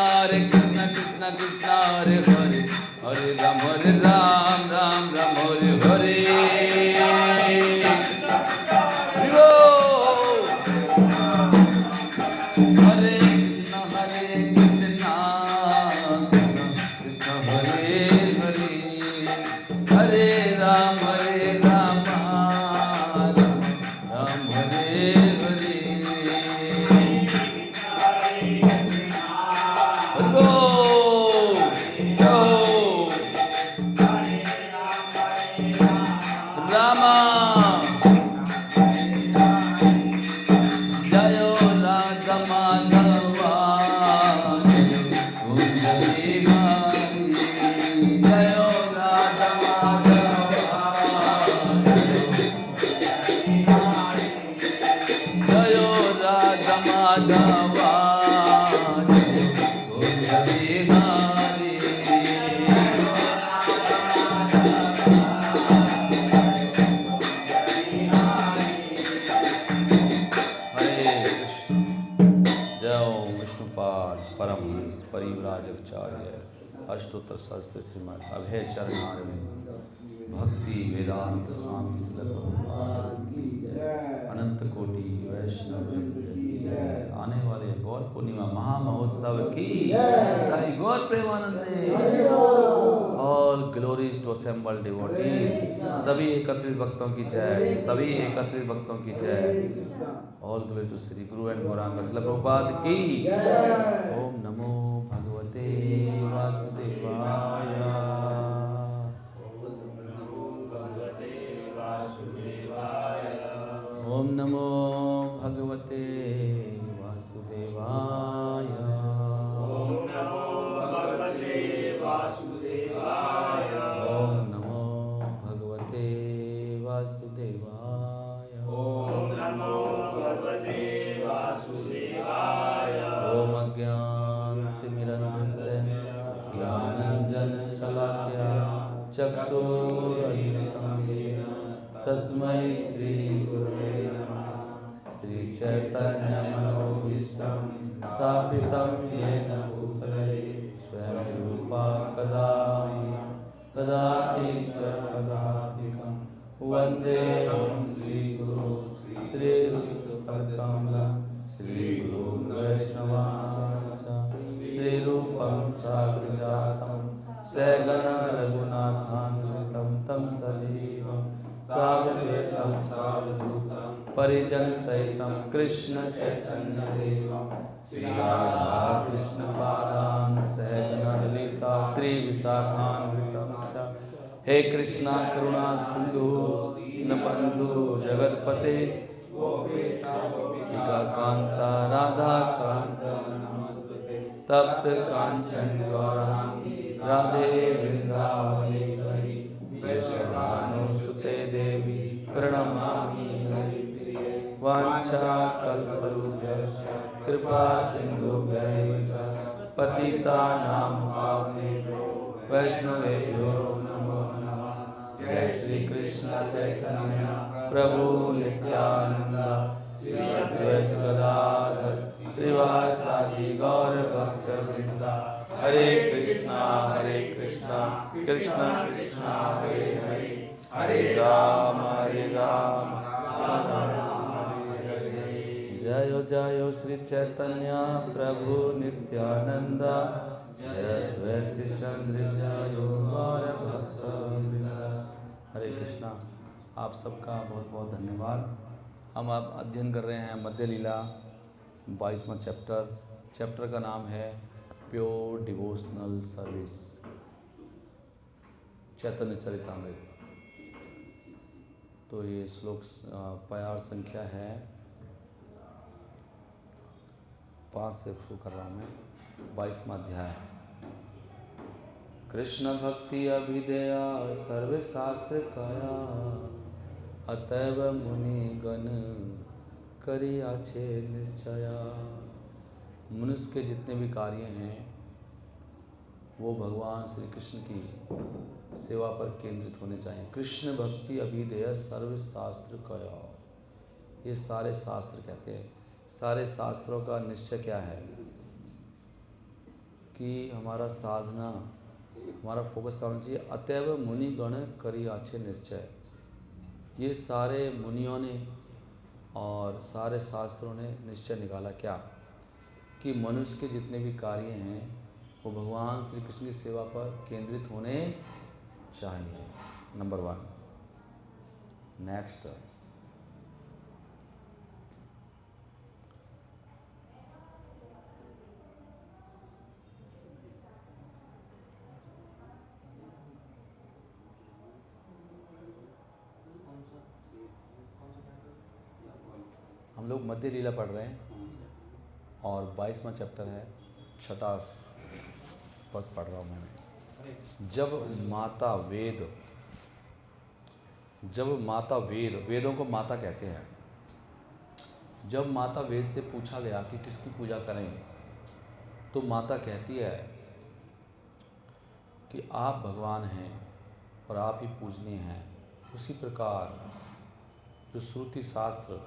Hare Krishna Krishna Krishna Hare Hare Hare Ram Ram Ram Hare Hare Hare अष्टोत्तर सहस्त्र श्रीमद् अभय चरणारविंद भक्ति वेदांत स्वामी श्री प्रभुपाद की जय। अनंत कोटि वैष्णव की जय। आने वाले गौर पूर्णिमा महामहोत्सव की जय। गौर प्रेमानंदे। All glories to assembled devotees. सभी एकत्रित भक्तों की जय। सभी एकत्रित भक्तों की जय। All glories to Shri Guru and Gaurang Shri Prabhupada की। ओम नमो भगवते वासुदेवाय। ओम नमो भगवते वासुदेवाय। ओम नमो भगवते वासुदेवाय। ओम नमो भगवते वासुदेवाय। ओम नमो भगवते वासुदेवाय। ओम अज्ञानतिमिरन्धस्य ज्ञानाञ्जनशलाकया चक्षुरुन्मीलितं येन तस्मै श्री गुरवे नमः। श्री चैतन्यमनोभीष्टं स्थापितं येन भूतले स्वयं रूपा कदा ददाति स्वपदान्तिकं वन्देऽहं श्रीगुरो श्रीरुपकमलं श्रीगुरुं वैष्णवांश्च श्रीरूपं साग्रजातं सहगण रघुनाथान्वितं तं सजीवं सावधूतं सावधूतं परिजनसहितं कृष्ण चैतन्यदेवं श्री राधा कृष्ण पादान् सहगण ललिता श्री विशाखान्वितं च। हे कृष्णा करुणा सिंधु दीनबंधु जगतपते गोपिका कांता राधा कांत नमस्ते। तप्त कांचन गौरांगी राधे वृंदावनेश्वरी वैष्णवानुसुते देवी प्रणमामि हरिप्रिये। वाञ्छाकल्पतरुभ्यश्च कृपा सिन्धुभ्यैव च पतितानां पावनेभ्यो वैष्णवेभ्यो नमो नमः। जय श्री कृष्ण चैतन्य प्रभु नित्यानंद श्री अद्वैत गदाधर श्रीवासादि गौर भक्तवृंद। हरे कृष्णा कृष्णा कृष्णा हरे हरे हरे राम राम हरे हरे। जय जय श्री चैतन्य प्रभु नित्यानंद जय अद्वैत चंद्र जय गौर भक्तवृंद। हरे कृष्णा। आप सबका बहुत बहुत धन्यवाद। हम आप अध्ययन कर रहे हैं मध्य लीला 22वां चैप्टर का नाम है प्योर डिवोशनल सर्विस, चैतन्य चरितामृत। तो ये श्लोक प्यार संख्या है 5 से शुरू कर रहा हूँ मैं। 22वां अध्याय। कृष्ण भक्ति अभिधेया सर्वशास्त्र काया अतएव मुनि गण करिया छे निश्चया। मनुष्य के जितने भी कार्य हैं वो भगवान श्री कृष्ण की सेवा पर केंद्रित होने चाहिए। कृष्ण भक्ति अभिधेय सर्वशास्त्र कया। ये सारे शास्त्र कहते हैं। सारे शास्त्रों का निश्चय क्या है? कि हमारा साधना, हमारा फोकस क्या होना चाहिए। अतएव मुनि गण करी अच्छे निश्चय। ये सारे मुनियों ने और सारे शास्त्रों ने निश्चय निकाला क्या, कि मनुष्य के जितने भी कार्य हैं वो भगवान श्री कृष्ण की सेवा पर केंद्रित होने चाहिए। नंबर 1। नेक्स्ट, हम लोग मध्य लीला पढ़ रहे हैं और 22वां चैप्टर है, छठा बस पढ़ रहा हूँ मैं। जब माता वेदों को माता कहते हैं, जब माता वेद से पूछा गया कि किसकी पूजा करें, तो माता कहती है कि आप भगवान हैं और आप ही पूजनीय हैं। उसी प्रकार जो श्रुति शास्त्र,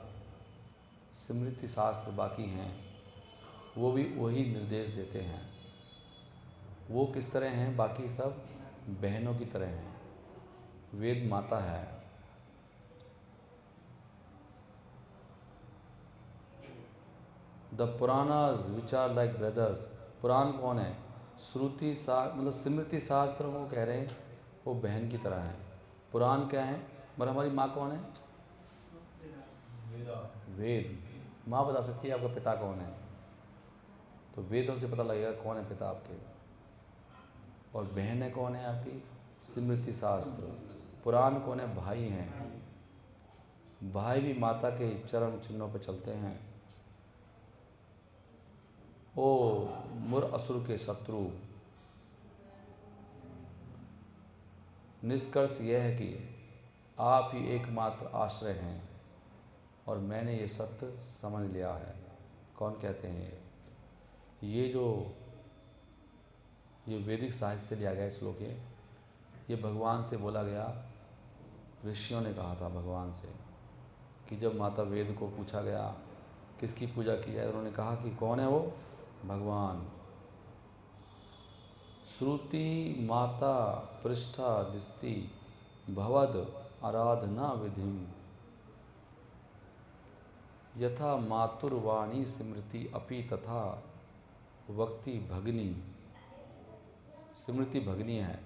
स्मृति शास्त्र बाकी हैं, वो भी वही निर्देश देते हैं। वो किस तरह हैं, बाकी सब बहनों की तरह हैं। वेद माता है। The Puranas which are like brothers. Purana कौन है, श्रुति मतलब स्मृति शास्त्र वो कह रहे हैं वो बहन की तरह है। पुराण क्या है, मतलब हमारी माँ कौन है, वेद। माँ बता सकती है आपका पिता कौन है, तो वेदों से पता लगेगा कौन है पिता आपके। और बहनें कौन है आपकी, स्मृति शास्त्र। पुराण कौन है, भाई हैं। भाई भी माता के चरण चिन्हों पर चलते हैं। ओ मुर असुर के शत्रु, निष्कर्ष यह है कि आप ही एकमात्र आश्रय हैं और मैंने ये सत्य समझ लिया है। कौन कहते हैं ये वैदिक साहित्य से लिया गया श्लोक है। ये भगवान से बोला गया, ऋषियों ने कहा था भगवान से कि जब माता वेद को पूछा गया किसकी पूजा की जाए, उन्होंने कहा कि कौन है वो, भगवान। श्रुति माता पृष्ठा दिस्ति भवद आराधना विधिम यथा मातुर्वाणी स्मृति अपि तथा वक्ति भगनी। स्मृति भगनी है।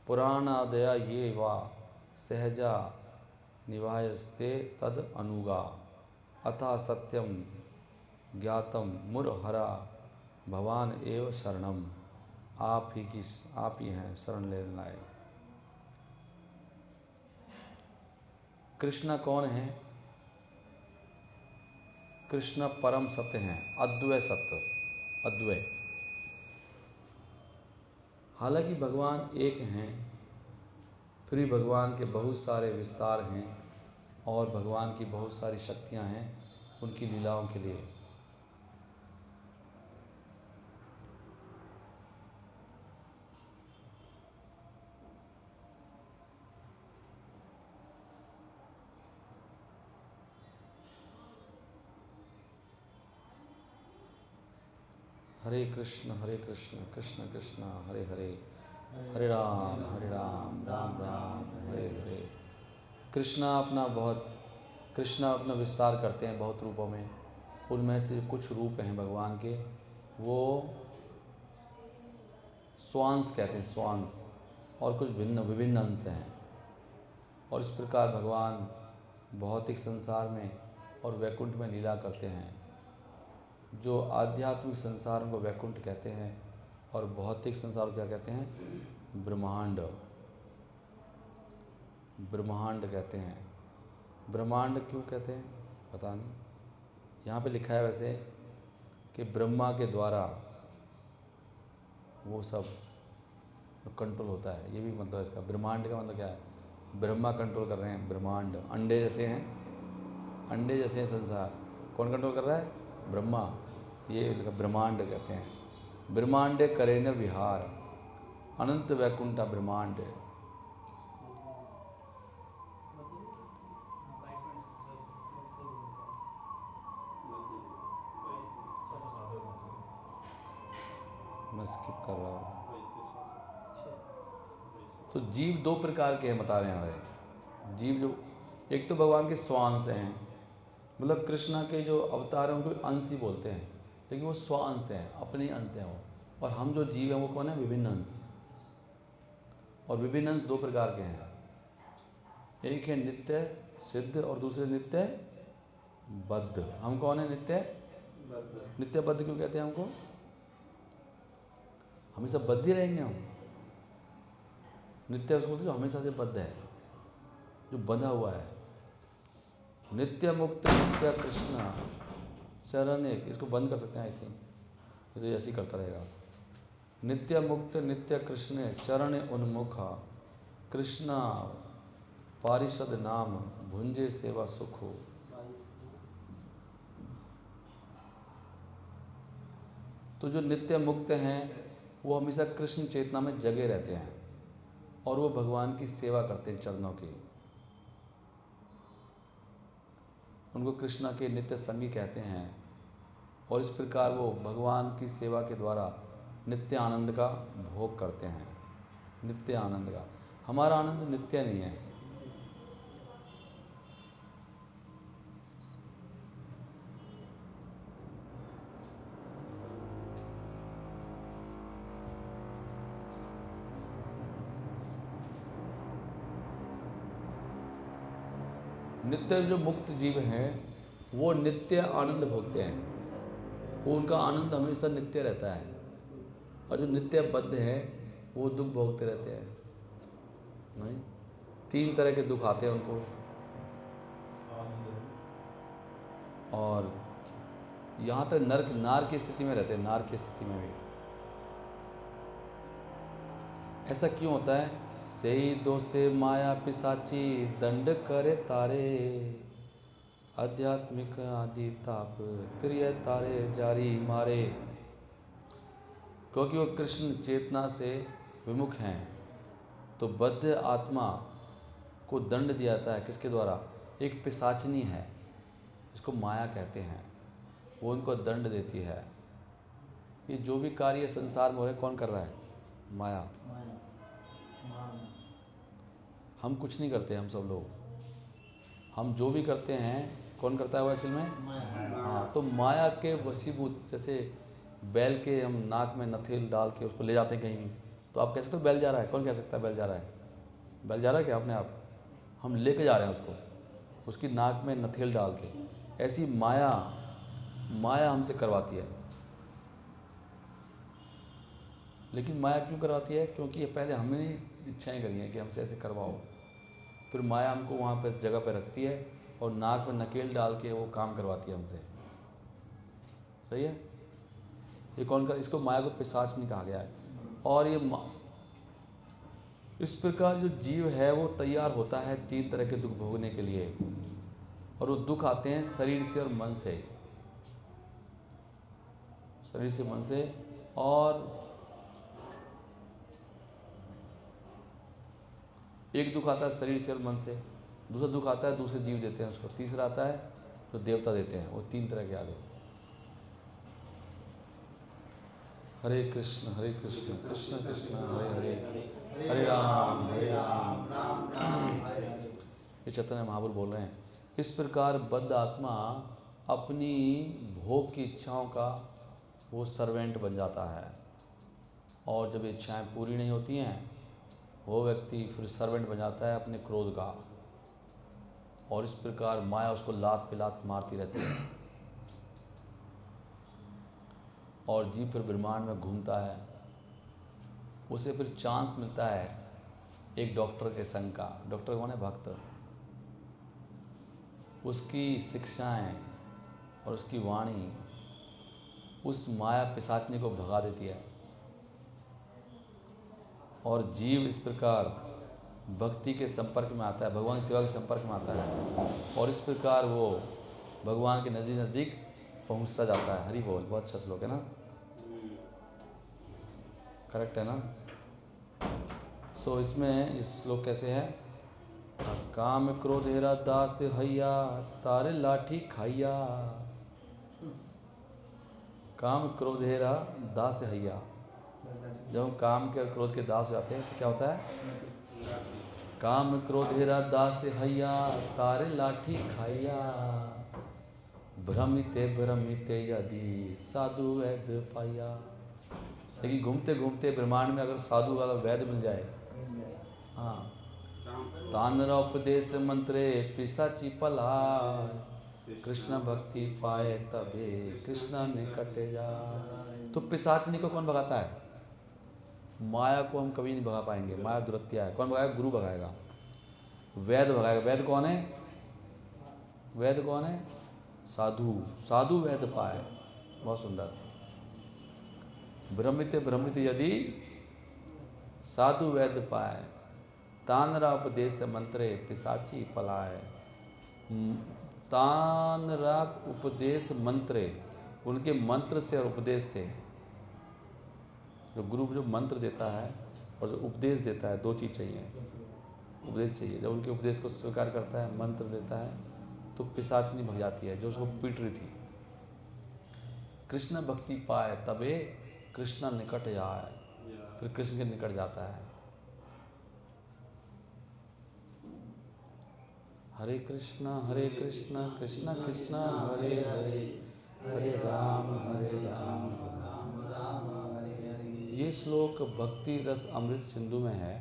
पुराणादया ये वा सहजा निवायस्ते तद अनुगा अथा सत्यम ज्ञातम मुरहरा भवान एव शरणम। आप ही हैं शरण लेने लायक। कृष्ण कौन है, कृष्ण परम सत्य हैं, अद्वय सत्य, अद्वय। हालांकि भगवान एक हैं, फिर भी भगवान के बहुत सारे विस्तार हैं और भगवान की बहुत सारी शक्तियां हैं उनकी लीलाओं के लिए। हरे कृष्ण कृष्ण कृष्ण हरे हरे, हरे राम राम राम हरे हरे। कृष्णा अपना विस्तार करते हैं बहुत रूपों में। उनमें से कुछ रूप हैं भगवान के, वो स्वांश कहते हैं, स्वांश, और कुछ विभिन्न अंश हैं। और इस प्रकार भगवान भौतिक संसार में और वैकुंठ में लीला करते हैं। जो आध्यात्मिक संसार को वैकुंठ कहते हैं और भौतिक संसार को क्या कहते हैं, ब्रह्मांड कहते हैं। ब्रह्मांड क्यों कहते हैं पता नहीं, यहाँ पे लिखा है वैसे कि ब्रह्मा के द्वारा वो सब कंट्रोल होता है। ये भी मतलब है इसका, ब्रह्मांड का मतलब क्या है, ब्रह्मा कंट्रोल कर रहे हैं ब्रह्मांड। अंडे जैसे हैं संसार, कौन कंट्रोल कर रहा है, ब्रह्मा। ये ब्रह्मांड कहते हैं। ब्रह्मांडे करे न विहार अनंत वैकुंठा ब्रह्मांड। मैं स्किप कर रहा हूँ। तो जीव दो प्रकार के हैं बता रहे हैं जीव। जो एक तो भगवान के स्वांश हैं, मतलब कृष्णा के जो अवतार हैं उनको अंश ही बोलते हैं, लेकिन वो स्वांश हैं, अपने अंश हैं वो। और हम जो जीव हैं वो कौन है? विभिन्न अंश। और विभिन्न अंश दो प्रकार के हैं, एक है नित्य सिद्ध और दूसरे नित्य बद्ध। हम कौन है? नित्य बद्ध। क्यों कहते हैं हमको? हमेशा बद्ध ही रहेंगे हम। नित्य उसको जो हमेशा से बद्ध है, जो बंधा हुआ है। नित्य मुक्त नित्य कृष्ण चरण एक, इसको बंद कर सकते हैं आई थिंक, तो ऐसे ही करता रहेगा। नित्य मुक्त नित्य कृष्ण चरण उन्मुखा कृष्णा पारिषद नाम भुंजे सेवा सुखो। तो जो नित्य मुक्त हैं वो हमेशा कृष्ण चेतना में जगे रहते हैं और वो भगवान की सेवा करते हैं चरणों की। उनको कृष्णा के नित्य संगी कहते हैं। और इस प्रकार वो भगवान की सेवा के द्वारा नित्य आनंद का भोग करते हैं। नित्य आनंद का, हमारा आनंद नित्य नहीं है। नित्य जो मुक्त जीव हैं वो नित्य आनंद भोगते हैं, वो उनका आनंद हमेशा नित्य रहता है। और जो नित्य बद्ध है वो दुख भोगते रहते हैं। नहीं, तीन तरह के दुख आते हैं उनको। और यहाँ तक नरक नार की स्थिति में रहते हैं, नार की स्थिति में भी। ऐसा क्यों होता है? सेई दोषे माया पिशाची दंड करे तारे आध्यात्मिक आदि ताप त्रिय तारे जारी मारे। क्योंकि वो कृष्ण चेतना से विमुख हैं तो बद्ध आत्मा को दंड दिया जाता है। किसके द्वारा? एक पिशाचिनी है, इसको माया कहते हैं, वो उनको दंड देती है। ये जो भी कार्य संसार में हो रहे कौन कर रहा है? माया। हम कुछ नहीं करते, हम सब लोग, हम जो भी करते हैं कौन करता है वो एक्चुअल में? हाँ, तो माया के वशीभूत। जैसे बैल के हम नाक में नथेल डाल के उसको ले जाते हैं कहीं भी, तो आप कह सकते हो बैल जा रहा है। कौन कह सकता है बैल जा रहा है? बैल जा रहा है क्या अपने आप? हम लेके जा रहे हैं उसको, उसकी नाक में नथेल डाल के। ऐसी माया हमसे करवाती है। लेकिन माया क्यों करवाती है? क्योंकि ये पहले हमने इच्छाएं करी हैं कि हमसे ऐसे करवाओ, फिर माया हमको वहाँ पर जगह पर रखती है और नाक में नकेल डाल के वो काम करवाती है हमसे। सही है? ये कौन कर? इसको माया को पिशाच नहीं कहा गया है। और ये इस प्रकार जो जीव है वो तैयार होता है तीन तरह के दुख भोगने के लिए। और वो दुख आते हैं शरीर से और मन से, शरीर से मन से। और एक दुख आता है शरीर से और मन से, दूसरा दुख आता है दूसरे जीव देते हैं उसको, तीसरा आता है जो देवता देते हैं। वो तीन तरह के आ गए। हरे कृष्ण कृष्ण कृष्ण हरे हरे, हरे राम राम राम। ये चैतन्य महाप्रभु बोल रहे हैं। इस प्रकार बद्ध आत्मा अपनी भोग की इच्छाओं का वो सर्वेंट बन जाता है। और जब इच्छाएं पूरी नहीं होती हैं वो व्यक्ति फिर सर्वेंट बन जाता है अपने क्रोध का। और इस प्रकार माया उसको लात पे लात मारती रहती है और जीव फिर ब्रह्मांड में घूमता है। उसे फिर चांस मिलता है एक डॉक्टर के संग का। डॉक्टर कौन है? भक्त। उसकी शिक्षाएं और उसकी वाणी उस माया पिशाचनी को भगा देती है और जीव इस प्रकार भक्ति के संपर्क में आता है, भगवान की सेवा के संपर्क में आता है और इस प्रकार वो भगवान के नज़दीक नज़दीक पहुंचता जाता है। हरि बोल। बहुत अच्छा श्लोक है ना? करेक्ट है ना? सो इसमें इस श्लोक कैसे है? काम क्रोधेरा दास हैया तारे लाठी खाइया। काम क्रोधेरा दास हैया, जब हम काम के और क्रोध के दास हो जाते हैं तो क्या होता है? काम क्रोधेरा दास हैया तारे लाठी खाइया भ्रमिते भ्रमिते यदि साधु वैद्य पाइया। लेकिन घूमते घूमते ब्रह्मांड में अगर साधु वाला वैद्य मिल जाए, हाँ, तानरा उपदेश मंत्रे पिशाची पलाय कृष्ण भक्ति पाए तबे कृष्ण निकट जाए। तो पिशाचनी को कौन भगाता है? माया को हम कभी नहीं भगा पाएंगे, माया दुरत्या है। कौन भगाएगा? गुरु भगाएगा, वैद्य भगाएगा। वैद्य कौन है? वैद्य कौन है? साधु। साधु वैद्य पाए। बहुत सुंदर। भ्रमित भ्रमित यदि साधु वैद्य पाए तानरा उपदेश मंत्रे पिशाची पलाए। तानरा उपदेश मंत्रे, उनके मंत्र से और उपदेश से, जो गुरु जो मंत्र देता है और जो उपदेश देता है, दो चीज़ चाहिए। उपदेश चाहिए। जब उनके उपदेश को स्वीकार करता है, मंत्र देता है, तो पिशाचनी भग जाती है जो उसको पीट रही थी। कृष्ण भक्ति पाए तबे कृष्ण निकट जाए, फिर कृष्ण के निकट जाता है। हरे कृष्णा कृष्ण कृष्ण हरे हरे, हरे राम राम राम हरे हरे। ये श्लोक भक्ति रस अमृत सिंधु में है।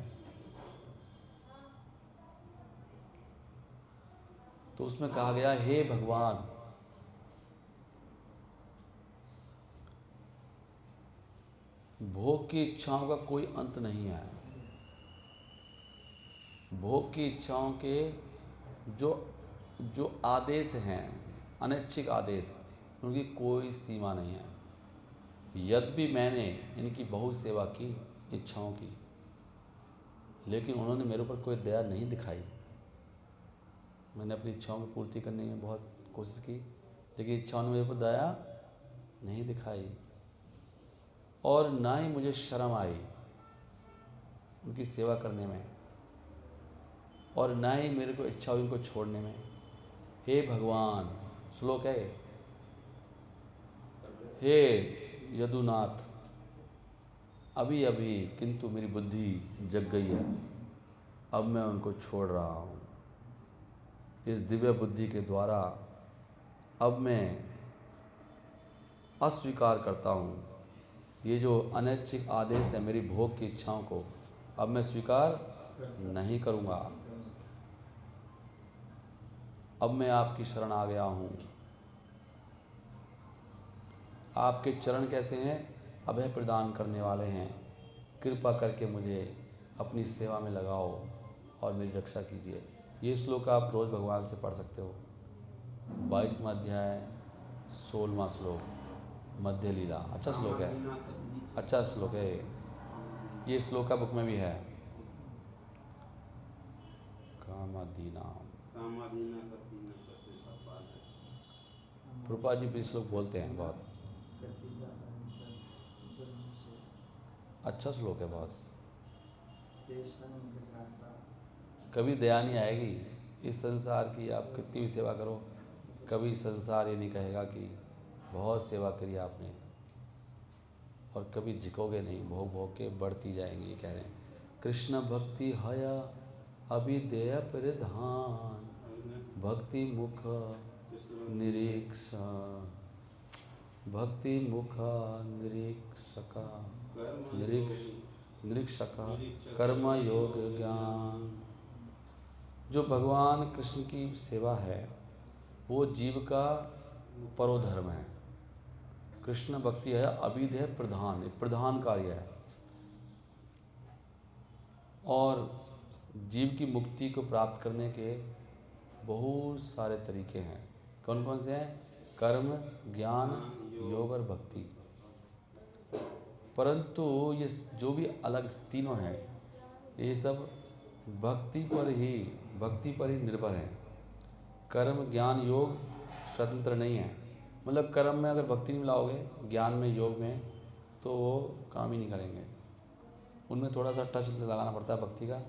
तो उसमें कहा गया, हे भगवान, भोग की इच्छाओं का कोई अंत नहीं है। भोग की इच्छाओं के जो आदेश हैं, अनैच्छिक आदेश, उनकी कोई सीमा नहीं है। यद्यपि मैंने इनकी बहुत सेवा की इच्छाओं की, लेकिन उन्होंने मेरे ऊपर कोई दया नहीं दिखाई। मैंने अपनी इच्छाओं की पूर्ति करने में बहुत कोशिश की, लेकिन इच्छाओं ने मेरे ऊपर दया नहीं दिखाई, और ना ही मुझे शर्म आई उनकी सेवा करने में, और ना ही मेरे को इच्छा हुई उनको छोड़ने में। हे भगवान, श्लोक है, हे यदुनाथ, अभी अभी किंतु मेरी बुद्धि जग गई है, अब मैं उनको छोड़ रहा हूँ। इस दिव्य बुद्धि के द्वारा अब मैं अस्वीकार करता हूँ ये जो अनैच्छिक आदेश है मेरी भोग की इच्छाओं को, अब मैं स्वीकार नहीं करूँगा। अब मैं आपकी शरण आ गया हूँ। आपके चरण कैसे हैं? अभय प्रदान करने वाले हैं। कृपा करके मुझे अपनी सेवा में लगाओ और मेरी रक्षा कीजिए। ये श्लोक आप रोज़ भगवान से पढ़ सकते हो। 22वां अध्याय 16वां श्लोक, मध्य लीला। अच्छा श्लोक है, अच्छा श्लोक है। ये श्लोक का बुक में भी है। प्रभुपाद जी भी श्लोक बोलते हैं, बहुत अच्छा श्लोक है बहुत। कभी दया नहीं आएगी इस संसार की, आप कितनी भी सेवा करो, कभी संसार ये नहीं कहेगा कि बहुत सेवा करी आपने, और कभी झिकोगे नहीं, भोग भोग के बढ़ती जाएंगी। ये कह रहे हैं, कृष्ण भक्ति हया अभिदेय परिधान भक्ति मुख निरीक्षा, भक्ति मुख निरीक्षका निरीक्षका कर्म योग ज्ञान। जो भगवान कृष्ण की सेवा है वो जीव का परोधर्म है। कृष्ण भक्ति है अभिधेय प्रधान, प्रधान कार्य है। और जीव की मुक्ति को प्राप्त करने के बहुत सारे तरीके हैं। कौन कौन से हैं? कर्म, ज्ञान, योग और भक्ति। परंतु ये जो भी अलग तीनों हैं, ये सब भक्ति पर ही निर्भर हैं। कर्म, ज्ञान, योग स्वतंत्र नहीं है। मतलब कर्म में अगर भक्ति नहीं मिलाओगे, ज्ञान में, योग में, तो वो काम ही नहीं करेंगे। उनमें थोड़ा सा टच लगाना पड़ता है भक्ति का,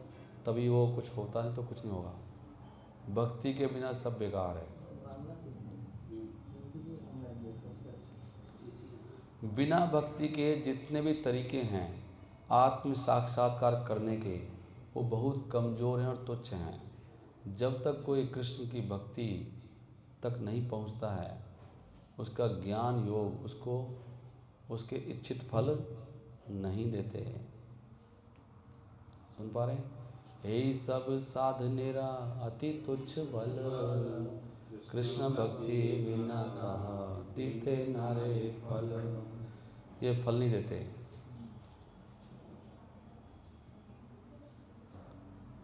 तभी वो कुछ होता है, तो कुछ नहीं होगा। भक्ति के बिना सब बेकार है। बिना भक्ति के जितने भी तरीके हैं आत्म साक्षात्कार करने के, वो बहुत कमज़ोर हैं और तुच्छ हैं। जब तक कोई कृष्ण की भक्ति तक नहीं पहुंचता है, उसका ज्ञान योग उसको उसके इच्छित फल नहीं देते। सुन पा रहे हैं? हे सब साधनेरा अति तुच्छ बल, कृष्ण भक्ति बिना कहा दीते नारे फल। ये फल नहीं देते।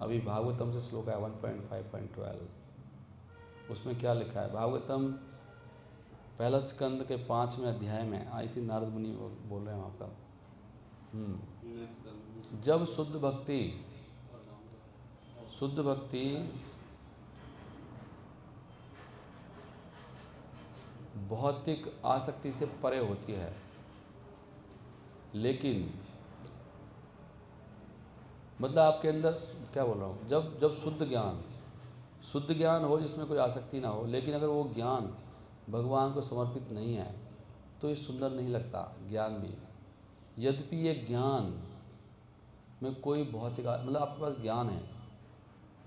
अभी भागवतम से श्लोक है 1.5.12, उसमें क्या लिखा है? भागवतम पहला स्कंद के 5वें अध्याय में आई थी, नारद मुनि बोल रहे हैं वहाँ पर। जब शुद्ध भक्ति भौतिक आसक्ति से परे होती है, लेकिन मतलब आपके अंदर क्या बोल रहा हूँ, जब शुद्ध ज्ञान हो जिसमें कोई आसक्ति ना हो, लेकिन अगर वो ज्ञान भगवान को समर्पित नहीं है तो ये सुंदर नहीं लगता ज्ञान भी। यद्यपि ये ज्ञान में कोई भौतिक मतलब आपके पास ज्ञान है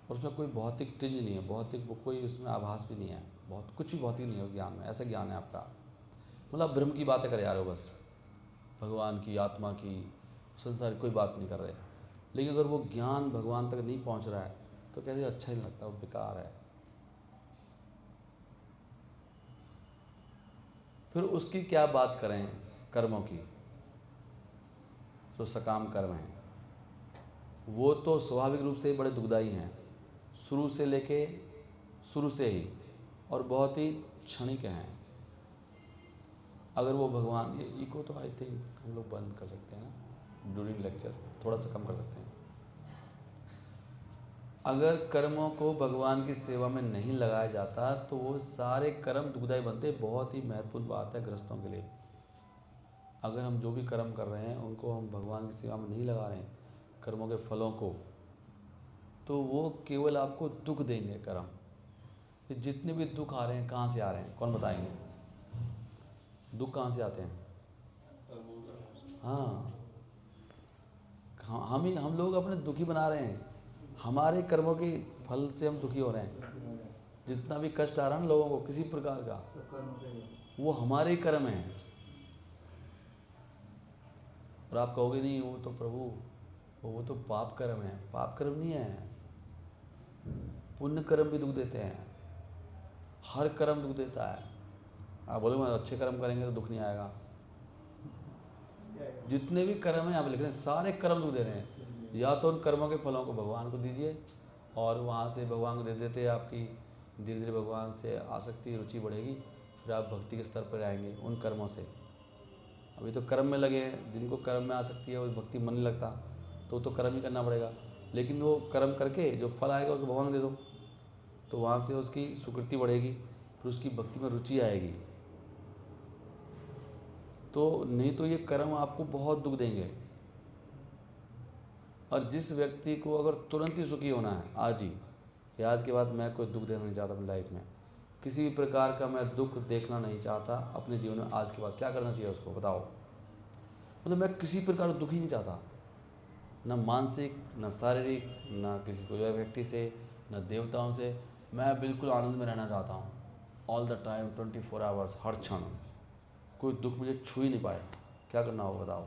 और उसमें कोई भौतिक टिंज नहीं है, भौतिक कोई उसमें आभास भी नहीं है, बहुत कुछ भी भौतिक नहीं है उस ज्ञान में। ऐसा ज्ञान है आपका, मतलब ब्रह्म की बातें कर रहे हो बस, भगवान की, आत्मा की, संसार की कोई बात नहीं कर रहे। लेकिन अगर वो ज्ञान भगवान तक नहीं पहुंच रहा है तो कहते अच्छा नहीं लगता, वो बेकार है। फिर उसकी क्या बात करें कर्मों की, जो सकाम कर्म हैं वो तो स्वाभाविक रूप से ही बड़े दुखदायी हैं, शुरू से ही, और बहुत ही क्षणिक हैं। अगर वो भगवान, ये इको तो आई थिंक हम लोग बंद कर सकते हैं ना ड्यूरिंग लेक्चर, थोड़ा सा कम कर सकते हैं। अगर कर्मों को भगवान की सेवा में नहीं लगाया जाता तो वो सारे कर्म दुखदायी बनते। बहुत ही महत्वपूर्ण बात है गृहस्थों के लिए। अगर हम जो भी कर्म कर रहे हैं उनको हम भगवान की सेवा में नहीं लगा रहे हैं, कर्मों के फलों को, तो वो केवल आपको दुख देंगे कर्म। ये जितने भी दुख आ रहे हैं कहाँ से आ रहे हैं, कौन बताएंगे? दुख कहाँ से आते हैं? हाँ, हम लोग अपने दुखी बना रहे हैं, हमारे कर्मों के फल से हम दुखी हो रहे हैं। जितना भी कष्ट आ रहा है ना लोगों को किसी प्रकार का, वो हमारे ही कर्म हैं। और आप कहोगे नहीं वो तो प्रभु वो तो पाप कर्म है। पाप कर्म नहीं है, पुण्य कर्म भी दुख देते हैं, हर कर्म दुख देता है। आप बोले मैं अच्छे कर्म करेंगे तो दुख नहीं आएगा, जितने भी कर्म हैं आप लिख रहे हैं सारे कर्म दुख दे रहे हैं। या तो उन कर्मों के फलों को भगवान को दीजिए और वहाँ से भगवान को दे देते आपकी धीरे धीरे भगवान से आसक्ति रुचि बढ़ेगी, फिर आप भक्ति के स्तर पर आएंगे उन कर्मों से। अभी तो कर्म में लगे हैं, जिनको कर्म में आसक्ति है वो भक्ति मन नहीं लगता, तो कर्म ही करना पड़ेगा। लेकिन वो कर्म करके जो फल आएगा उसको भगवान को दे दो, तो वहाँ से उसकी सुकृति बढ़ेगी, फिर उसकी भक्ति में रुचि आएगी। तो नहीं तो ये कर्म आपको बहुत दुख देंगे। और जिस व्यक्ति को अगर तुरंत ही सुखी होना है आज ही, कि आज के बाद मैं कोई दुख देना नहीं चाहता अपनी लाइफ में, किसी भी प्रकार का मैं दुख देखना नहीं चाहता अपने जीवन में, आज के बाद क्या करना चाहिए उसको बताओ? मतलब मैं किसी प्रकार का दुख ही नहीं चाहता, न मानसिक न शारीरिक, न किसी कोई व्यक्ति से, न देवताओं से। मैं बिल्कुल आनंद में रहना चाहता हूँ ऑल द टाइम, 24 आवर्स, हर क्षण कोई दुख मुझे छू ही नहीं पाए। क्या करना होगा बताओ?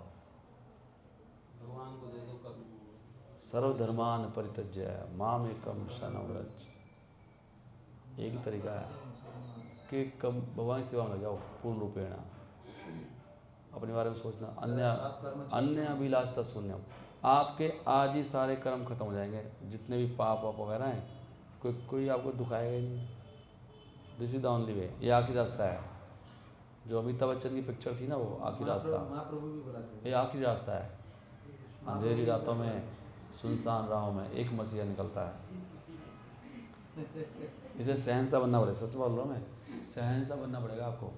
भगवान को दे दो कर्म। सर्वधर्मान परित्यज्य माम एकम शरणं व्रज। एक ही तरीका है कि कम भगवान की सेवा में लग जाओ पूर्ण रूपेण, अपने बारे में सोचना। अन्य अभिलाषता शून्यम। आपके आज ही सारे कर्म खत्म हो जाएंगे, जितने भी पाप वाप वगैरह हैं, कोई आपको दुखाएगा ही नहीं। This is the only way, ये आखिरी रास्ता है। जो अमिताभ बच्चन की पिक्चर थी ना, वो आखिरी रास्ता, ये आखिरी रास्ता है। अंधेरी रातों में सुनसान राहों में एक मसीहा निकलता है। इसे शहंशाह बनना पड़ेगा, सच बोल रहा हूँ मैं, शहंशाह बनना पड़ेगा आपको।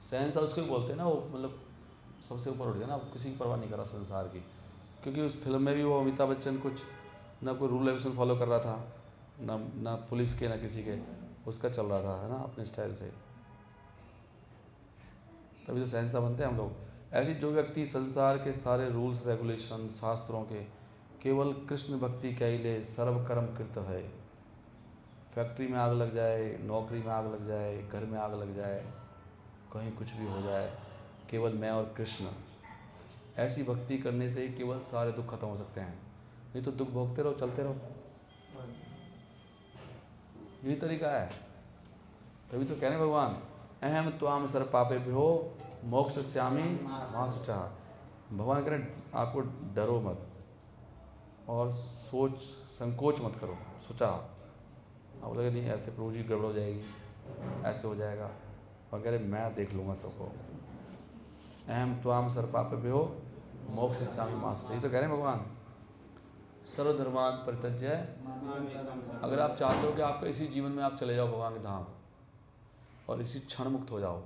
शहंशाह उसको ही बोलते हैं ना, वो मतलब सबसे ऊपर उठ गया ना, किसी की परवाह नहीं कर रहा संसार की। क्योंकि उस फिल्म में भी वो अमिताभ बच्चन कुछ ना कोई रूल रेगुलेशन फॉलो कर रहा था, ना पुलिस के ना किसी के, उसका चल रहा था, है ना, अपने स्टाइल से। तभी तो शहंशाह बनते हैं हम लोग। ऐसी जो व्यक्ति संसार के सारे रूल्स रेगुलेशन शास्त्रों के केवल कृष्ण भक्ति कैले सर्व कर्म कृत है। फैक्ट्री में आग लग जाए, नौकरी में आग लग जाए, घर में आग लग जाए, कहीं कुछ भी हो जाए, केवल मैं और कृष्ण, ऐसी भक्ति करने से ही केवल सारे दुख खत्म हो सकते हैं। नहीं तो दुख भोगते रहो, चलते रहो। यही तरीका है। तभी तो कह रहे हैं भगवान, अहम त्वाम सर पापे भ्यो मोक्षयिष्यामि मा शुचः। भगवान कह रहे हैं आपको डरो मत और संकोच मत करो, सोचा। आप बोले नहीं ऐसे प्रभु जी गड़बड़ हो जाएगी, ऐसे हो जाएगा, और कह रहे मैं देख लूँगा सबको। अहम त्वाम सर पापे भ्यो मोक्षयिष्यामि मा शुचः। ये तो कह रहे हैं भगवान, सर्वधर्मान् परित्यज्य। अगर आप चाहते हो कि आपका इसी जीवन में आप चले जाओ भगवान के धाम और इसी क्षण मुक्त हो जाओ,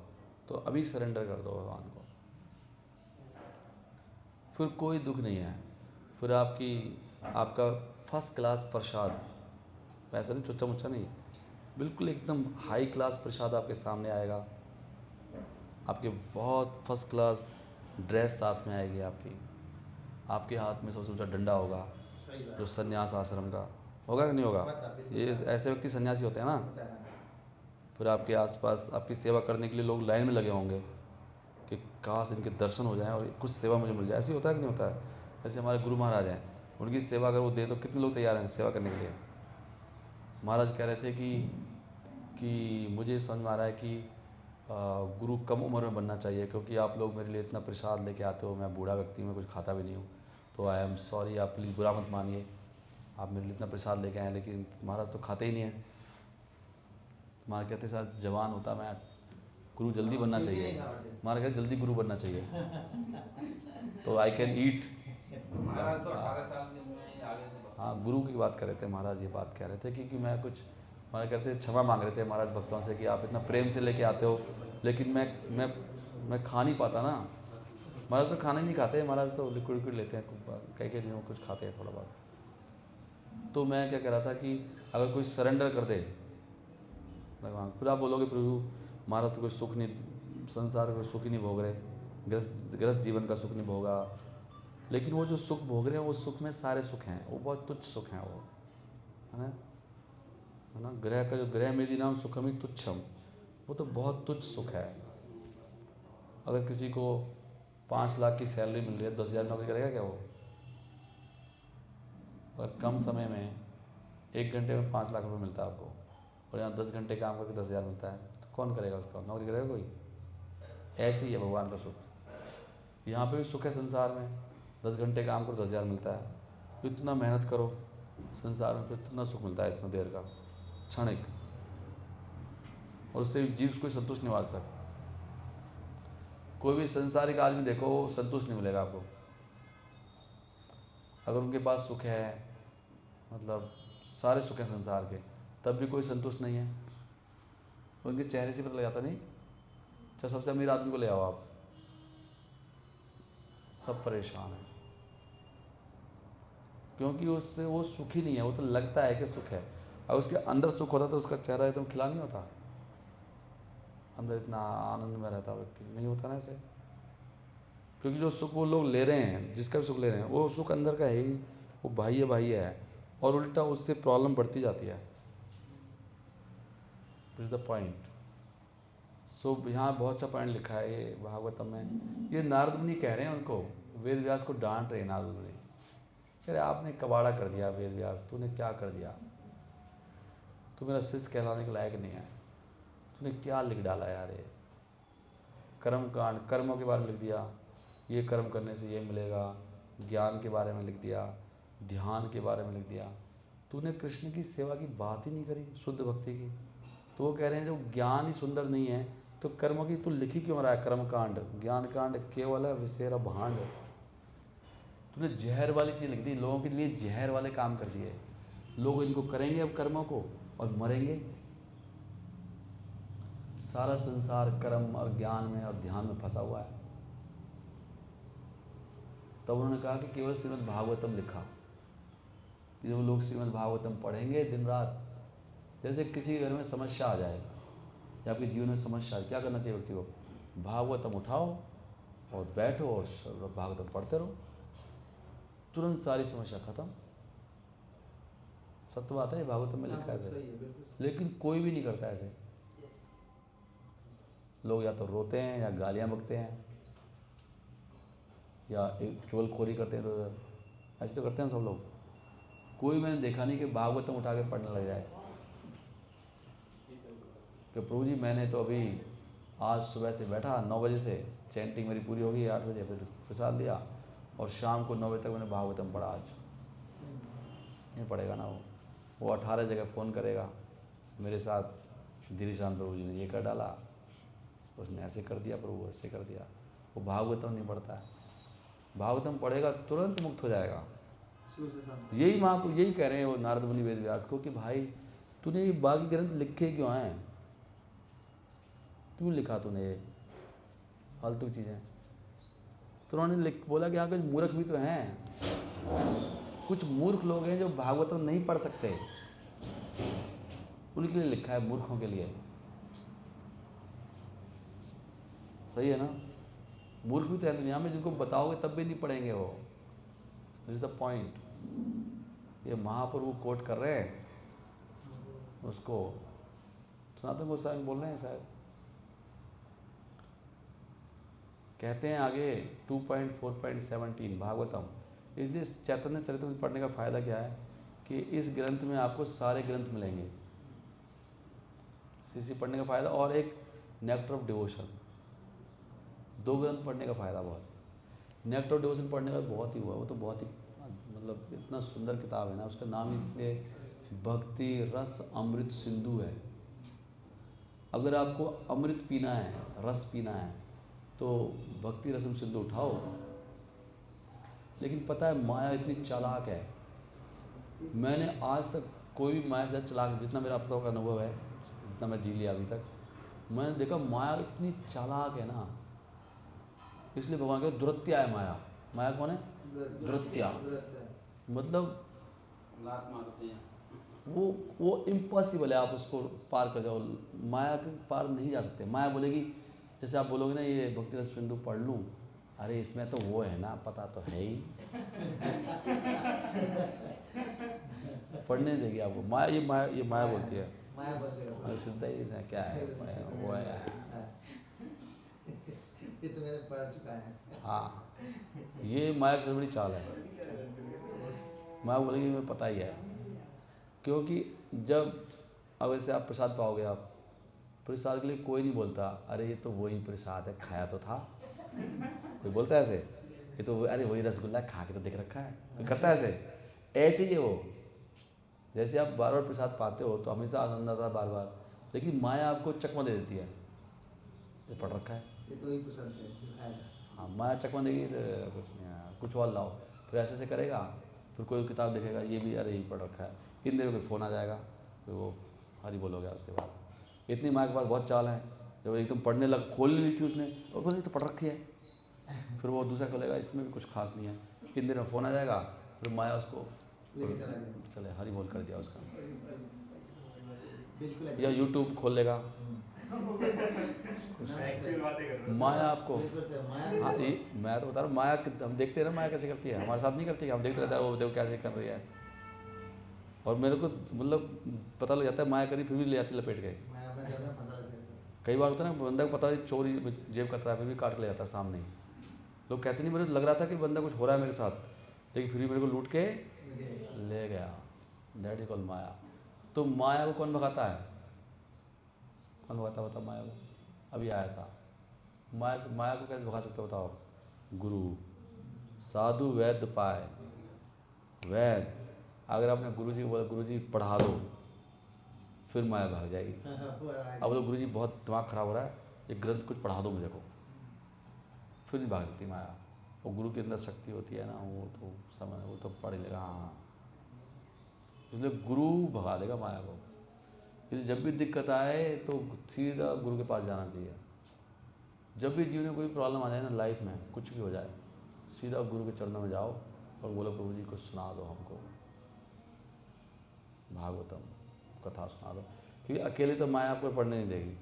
तो अभी सरेंडर कर दो भगवान को, फिर कोई दुख नहीं है। फिर आपका फर्स्ट क्लास प्रसाद, वैसा नहीं चुच्चा मुच्चा नहीं, बिल्कुल एकदम हाई क्लास प्रसाद आपके सामने आएगा। आपके बहुत फर्स्ट क्लास ड्रेस साथ में आएगी आपके हाथ में सबसे ऊंचा डंडा होगा जो संन्यास आश्रम का होगा कि नहीं होगा। ये ऐसे व्यक्ति सन्यासी होते हैं ना। फिर आपके आसपास आपकी सेवा करने के लिए लोग लाइन में लगे होंगे कि काश इनके दर्शन हो जाएं और कुछ सेवा मुझे मिल जाए। ऐसे होता है कि नहीं होता है। जैसे हमारे गुरु महाराज हैं, उनकी सेवा अगर वो दे तो कितने लोग तैयार हैं सेवा करने के लिए। महाराज कह रहे थे कि मुझे समझ में आ रहा है कि गुरु कम उम्र में बनना चाहिए, क्योंकि आप लोग मेरे लिए इतना प्रसाद लेके आते हो, मैं बूढ़ा व्यक्ति हूँ, मैं कुछ खाता भी नहीं हूँ, तो आई एम सॉरी, आप प्लीज़ बुरा मत मानिए, आप मेरे लिए इतना प्रसाद लेके आए, लेकिन महाराज तो खाते ही नहीं है। महाराज कहते सर जवान होता मैं गुरु जल्दी बनना चाहिए, महाराज कहते जल्दी गुरु बनना चाहिए तो आई कैन ईट। महाराज तो 18 साल की उम्र में आगे थे। हाँ, गुरु की बात कर रहे थे महाराज, ये बात कह रहे थे कि मैं कुछ, महाराज कहते थे क्षमा मांग रहे थे महाराज भक्तों से कि आप इतना प्रेम से लेके आते हो, लेकिन मैं खा नहीं पाता ना। महाराज तो खाना ही नहीं खाते, महाराज तो लिक्विड लेते हैं, कई दिनों कुछ खाते हैं थोड़ा बहुत। तो मैं क्या कह रहा था कि अगर कोई सरेंडर कर दे भगवान, फिर आप बोलोगे प्रभु महाराज तो कोई सुख नहीं, संसार का सुख ही नहीं भोग रहे, गृहस्थ जीवन का सुख नहीं भोगा। लेकिन वो जो सुख भोग रहे हैं वो सुख में सारे सुख हैं, वो बहुत तुच्छ सुख हैं, वो है ना। ग्रह का जो ग्रह मेदि नाम सुखम ही तुच्छम, वो तो बहुत तुच्छ सुख है। अगर किसी को 5 लाख की सैलरी मिल रही है, 10,000 नौकरी करेगा क्या वो? और कम समय में 1 घंटे में 5 लाख रुपए मिलता है आपको, और यहाँ 10 घंटे काम करके 10,000 मिलता है, तो कौन करेगा उसका? नौकरी करेगा कोई? ऐसे ही है भगवान का सुख। यहाँ पे भी सुख है संसार में, 10 घंटे काम करो 10,000 मिलता है, तो इतना मेहनत करो संसार में, फिर इतना सुख मिलता है, इतना देर का, क्षणिक, और उससे जीव कोई संतुष्ट नहीं वाज सकता। कोई भी संसारिक आदमी देखो संतुष्ट नहीं मिलेगा आपको। अगर उनके पास सुख है, मतलब सारे सुख हैं संसार के, तब भी कोई संतुष्ट नहीं है। उनके चेहरे से पता लग जाता नहीं। चाहे सबसे अमीर आदमी को ले आओ आप, सब परेशान है, क्योंकि उससे वो सुखी नहीं है। वो तो लगता है कि सुख है, और उसके अंदर सुख होता तो उसका चेहरा एकदम खिला नहीं होता, अंदर इतना आनंद में रहता व्यक्ति, नहीं होता ना ऐसे। क्योंकि जो सुख वो लोग ले रहे हैं, जिसका भी सुख ले रहे हैं, वो सुख अंदर का है ही, वो बाह्य है, और उल्टा उससे प्रॉब्लम बढ़ती जाती है। This is the point. So यहाँ बहुत अच्छा पॉइंट लिखा है ये भागवतम में। ये नारद मुनि कह रहे हैं उनको, वेद व्यास को डांट रहे हैं नारद मुनि, कह रहे आपने कबाड़ा कर दिया वेद व्यास, तूने क्या कर दिया, तू मेरा शिष्य कहलाने के लायक नहीं है, तूने क्या लिख डाला यार। ये कर्म कांड, कर्मों के बारे में लिख दिया, ये कर्म करने से ये मिलेगा, ज्ञान के बारे में लिख दिया, ध्यान के बारे में लिख दिया, तूने कृष्ण की सेवा की बात ही नहीं करी, शुद्ध भक्ति की। तो वो कह रहे हैं जब ज्ञान ही सुंदर नहीं है तो कर्मों की तू लिखी क्यों रहा है? कर्म कांड, ज्ञान कांड केवल है विषेरा भांड। तूने जहर वाली चीज़ लिख दी, लोगों के लिए जहर वाले काम कर दिए। लोग इनको करेंगे अब कर्मों को और मरेंगे। सारा संसार कर्म और ज्ञान में और ध्यान में फंसा हुआ है। तब उन्होंने कहा कि केवल श्रीमद् भागवतम लिखा। जब लोग श्रीमद् भागवतम पढ़ेंगे दिन रात, जैसे किसी घर में समस्या आ जाए या आपके जीवन में समस्या, क्या करना चाहिए व्यक्ति को? भागवतम उठाओ और बैठो और भागवतम पढ़ते रहो, तुरंत सारी समस्या खत्म। सत्य बात है, भागवतम में लिखा है ऐसे, लेकिन कोई भी नहीं करता ऐसे। लोग या तो रोते हैं या गालियाँ बकते हैं या एक चुगलखोरी करते हैं, तो ऐसे तो करते हैं सब लोग। कोई मैंने देखा नहीं कि भागवतम उठा के पढ़ने लग जाए कि प्रभु जी मैंने तो अभी आज सुबह से बैठा 9 बजे से, चैंटिंग मेरी पूरी हो गई, 8 बजे फिर प्रसाद दिया और शाम को 9 बजे तक मैंने भागवतम पढ़ा। आज नहीं पढ़ेगा ना वो 18 जगह फ़ोन करेगा मेरे साथ, धीरेशान प्रभु जी ने ये कर डाला, उसने ऐसे कर दिया, प्रभु ऐसे कर दिया। वो भागवतम नहीं पढ़ता है। भागवतम पढ़ेगा तुरंत मुक्त हो जाएगा। यही महाप्रभु यही कह रहे हैं वो नारद मुनि वेद व्यास को कि भाई तूने ये बाकी ग्रंथ लिखे क्यों हैं, क्यों लिखा तूने ये फालतू चीज़ें। तो उन्होंने बोला कि हाँ कुछ मूर्ख भी तो हैं, कुछ मूर्ख लोग हैं जो भागवतम नहीं पढ़ सकते, उनके लिए लिखा है, मूर्खों के लिए। सही है ना, मूर्ख भी तो है दुनिया में, जिनको बताओगे तब भी नहीं पढ़ेंगे वो। This is the point. ये महाप्रभु कोट कर रहे हैं उसको, सनातन गोस्वामी बोल रहे हैं शायद, कहते हैं आगे 2.4.17 भागवतम। इसलिए चैतन्य चरितमृत पढ़ने का फ़ायदा क्या है कि इस ग्रंथ में आपको सारे ग्रंथ मिलेंगे। इसी पढ़ने का फ़ायदा, और एक नेक्टर ऑफ डिवोशन, 2 ग्रंथ पढ़ने का फ़ायदा बहुत। नेक्टर ऑफ डिवोशन पढ़ने का बहुत ही हुआ, वो तो बहुत ही मतलब इतना सुंदर किताब है ना, उसका नाम ही इसलिए भक्ति रस अमृत सिंधु है। अगर आपको अमृत पीना है, रस पीना है, तो भक्ति रसम सिंधु उठाओ। लेकिन पता है माया इतनी चालाक है, मैंने आज तक कोई भी माया से चालाक, जितना मेरा अब तक का अनुभव है, जितना मैं जी लिया अभी तक, मैंने देखा माया इतनी चालाक है ना। इसलिए भगवान के दुरत्या है माया। माया कौन है? दुरत्या। मतलब लात मारते हैं। वो इम्पॉसिबल है, आप उसको पार कर जाओ, माया के पार नहीं जा सकते। माया बोलेगी, जैसे आप बोलोगे ना ये भक्ति रस सिंधु पढ़ लूँ, अरे इसमें तो वो है ना, पता तो है ही पढ़ने देगी आपको माया। ये माया बोलती है, माया सीधा ही क्या है, वो है ये तो मैंने पढ़ चुका है। हाँ, ये माया की बड़ी चाल है। माया बोलेगी मुझे पता ही है, क्योंकि जब अब ऐसे आप प्रसाद पाओगे, आप प्रसाद के लिए कोई नहीं बोलता अरे ये तो वही प्रसाद है, खाया तो था। कोई बोलता है ऐसे? ये तो अरे वही रसगुल्ला खा के तो देख रखा है, कोई करता है ऐसे? ऐसे ही है वो। जैसे आप बार बार प्रसाद पाते हो तो हमेशा आनंद आता है बार बार, लेकिन माया आपको चकमा दे देती है, ये पढ़ रखा है, ये तो ही पसंद है जो खाएगा। हाँ माया चकमा देगी, कुछ नहीं है, कुछ और लाओ, फिर ऐसे ऐसे करेगा, फिर कोई किताब देखेगा, ये भी अरे यही पढ़ रखा है, इन देर में कोई फ़ोन आ जाएगा, फिर वो हरी बोल हो गया। उसके बाद इतनी माया के पास बहुत चाल है, जब एकदम पढ़ने लग, खोल ली थी उसने और बोली तो पढ़ रखी है, फिर वो दूसरा खोलेगा, इसमें भी कुछ खास नहीं है, इन देर में फ़ोन आ जाएगा, फिर माया उसको लेके चला गया। चले हरी बोल कर दिया उसका, बिल्कुल या यूट्यूब खोल लेगा। एक्चुअल बातें कर रहे हो। माया आपको, बिल्कुल से माया हाँ ये मैं तो बता रहा हूँ, माया हम देखते हैं ना माया कैसे करती है, हमारे साथ नहीं करती, हम देखते रहते हैं वो देखो कैसे कर रही है, और मेरे को मतलब पता लग जाता है माया करी, फिर भी ले जाती लपेट के। माया अपने जब में फंसा लेते हैं। कई बार होता है ना बंदा को पता है चोरी जेब कतरा है, फिर भी काट के ले जाता है सामने ही। लोग कहते नहीं, मुझे लग रहा था कि बंदा कुछ हो रहा है मेरे साथ, लेकिन फिर भी मेरे को लूट के ले गया। दैट इज कॉल्ड माया। तो माया को कौन भगाता है? कौन भगाता बता माया को? अभी आया था। माया को कैसे भगा सकते हो बताओ? गुरु, साधु वैद्य पाए। वैद्य, अगर आपने गुरु जी को बोला गुरु जी पढ़ा दो, फिर माया भाग जाएगी। अब तो गुरु जी बहुत दिमाग खराब हो रहा है, एक ग्रंथ कुछ पढ़ा दो मुझे को, फिर नहीं भाग सकती माया। वो गुरु के अंदर शक्ति होती है ना, वो तो समझ, वो तो पढ़ लेगा। हाँ, इसलिए गुरु भगा देगा माया को। इसलिए जब भी दिक्कत आए तो सीधा गुरु के पास जाना चाहिए। जब भी जीवन में कोई प्रॉब्लम आ जाए ना, लाइफ में कुछ भी हो जाए, सीधा गुरु के चरणों में जाओ और बोलो प्रभु जी को सुना दो, हमको भागवतम कथा सुना दो, क्योंकि अकेले तो माया आपको पढ़ने नहीं देगी।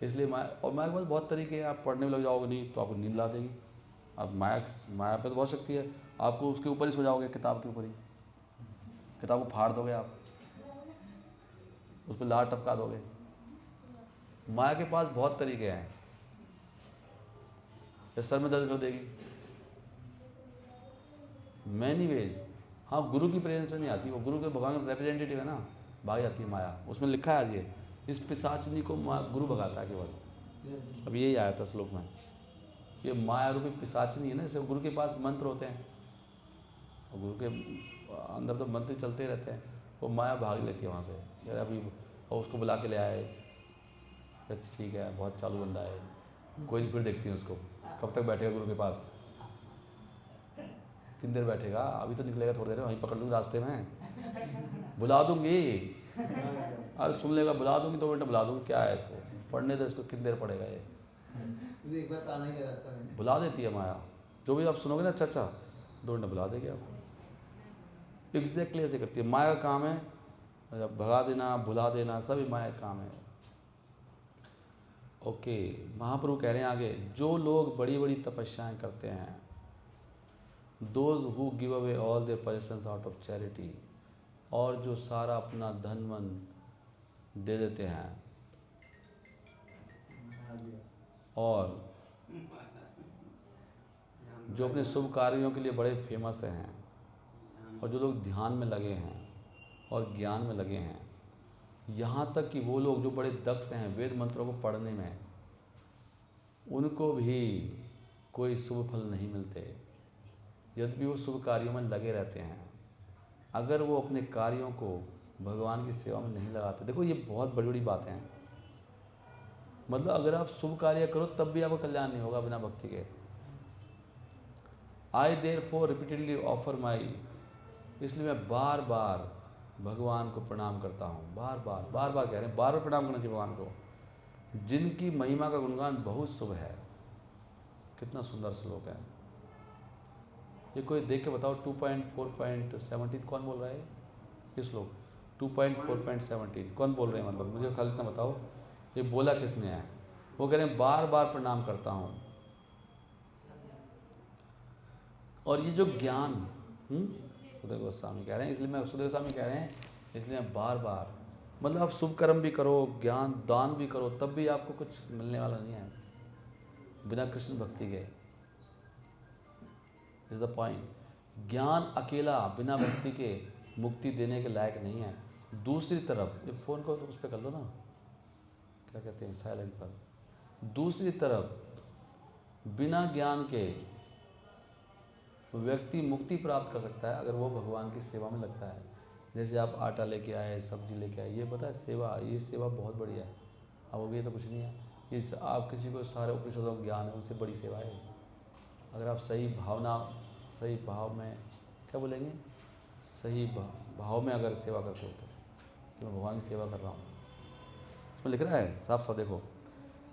इसलिए माया, और माया के पास बहुत तरीके हैं। आप पढ़ने में लग जाओगे नहीं तो आपको नींद ला देगी। अब माया पे तो बहुत शक्ति है, आपको उसके ऊपर ही सो जाओगे, किताब के ऊपर ही, किताब को फाड़ दोगे आप, उस पर लार टपका दोगे। माया के पास बहुत तरीके हैं। या सर में दर्द कर देगी, मैनी वेज। हाँ, गुरु की प्रेजेंस में नहीं आती, वो गुरु के भगवान का रिप्रेजेंटेटिव है ना, भाग जाती है माया। उसमें लिखा है आज ये, इस पिशाचिनी को गुरु भगाता है केवल। अब यही आया था श्लोक में, ये माया रूपी पिशाचिनी है ना, जैसे गुरु के पास मंत्र होते हैं, और गुरु के अंदर तो मंत्र चलते रहते हैं, वो माया भाग लेती है वहाँ से। यार अभी और उसको बुला के ले आए, ठीक है बहुत चालू बंदा है, कोई नहीं, फिर देखती है उसको कब तक बैठेगा गुरु के पास, कितनी देर बैठेगा, अभी तो निकलेगा थोड़ी देर में, वहीं पकड़ लूँगी रास्ते में, बुला दूँगी, अरे सुन लेगा, बुला दूँगी 2 मिनट बुला दूँगी, क्या है इसको पढ़ने दो, इसको कितनी देर पड़ेगा ये, मुझे एक बार तो आना ही है रास्ता में। बुला देती है माया। जो भी आप सुनोगे ना, चाचा 2 मिनट बुला देगी आपको। एग्जैक्टली ऐसे करती है माया का काम है, भगा देना, भुला देना, सभी माया का काम है। ओके, महाप्रभु कह रहे हैं आगे, जो लोग बड़ी बड़ी तपस्याएं करते हैं, those who give away all their possessions out of charity, और जो सारा अपना धन मन दे देते हैं, और जो अपने शुभ कार्यों के लिए बड़े फेमस हैं, और जो लोग ध्यान में लगे हैं और ज्ञान में लगे हैं, यहाँ तक कि वो लोग जो बड़े दक्ष हैं वेद मंत्रों को पढ़ने में, उनको भी कोई शुभ फल नहीं मिलते, यद्यपि वो शुभ कार्यों में लगे रहते हैं, अगर वो अपने कार्यों को भगवान की सेवा में नहीं लगाते। देखो ये बहुत बड़ी बड़ी बातें हैं, मतलब अगर आप शुभ कार्य करो तब भी आपको कल्याण नहीं होगा बिना भक्ति के। आई देयरफॉर रिपीटेडली ऑफर माई, इसलिए मैं बार बार भगवान को प्रणाम करता हूँ, बार बार कह रहे हैं, बार बार प्रणाम करना चाहिए भगवान को, जिनकी महिमा का गुणगान बहुत शुभ है। कितना सुंदर श्लोक है ये, कोई देख के बताओ। 2.4.17 कौन बोल रहा है ये श्लोक? 2.4.17 कौन बोल रहे हैं, मतलब मुझे खाली इतना बताओ, ये बोला किसने है? वो कह रहे हैं बार बार प्रणाम करता हूँ। और ये जो ज्ञान, सुखदेव गोस्वामी कह रहे हैं, इसलिए मैं सुखदेव गोस्वामी कह रहे हैं, इसलिए मैं बार बार, मतलब आप शुभ कर्म भी करो, ज्ञान दान भी करो, तब भी आपको कुछ मिलने वाला नहीं है बिना कृष्ण भक्ति के। Is the point. ज्ञान अकेला बिना भक्ति के मुक्ति देने के लायक नहीं है। दूसरी तरफ, ये फ़ोन को उस पर कर लो ना, क्या कहते हैं, साइलेंट पर। दूसरी तरफ बिना ज्ञान के व्यक्ति मुक्ति प्राप्त कर सकता है अगर वो भगवान की सेवा में लगता है। जैसे आप आटा लेके आए, सब्जी लेके आए, ये पता है सेवा, ये सेवा बहुत बड़ी है। अब ये तो कुछ नहीं है, ये आप किसी को सारे उपनिषदों का ज्ञान है, उनसे बड़ी सेवा है। अगर आप सही भावना, सही भाव में, क्या बोलेंगे, सही भाव में अगर सेवा करते हो तो मैं भगवान की सेवा कर रहा हूँ। इसमें लिख रहा है साफ साफ, देखो,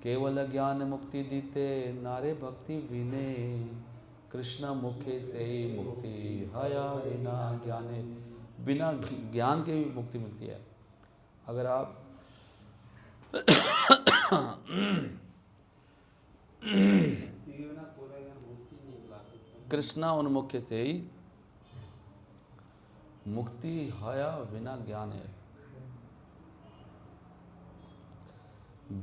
केवल ज्ञान मुक्ति दीते नारे भक्ति विने, कृष्ण मुखे से ही मुक्ति हया बिना ज्ञाने। बिना ज्ञान के भी मुक्ति मिलती है। अगर आप कृष्णा उन्मुख्य से ही मुक्ति हया बिना ज्ञान है।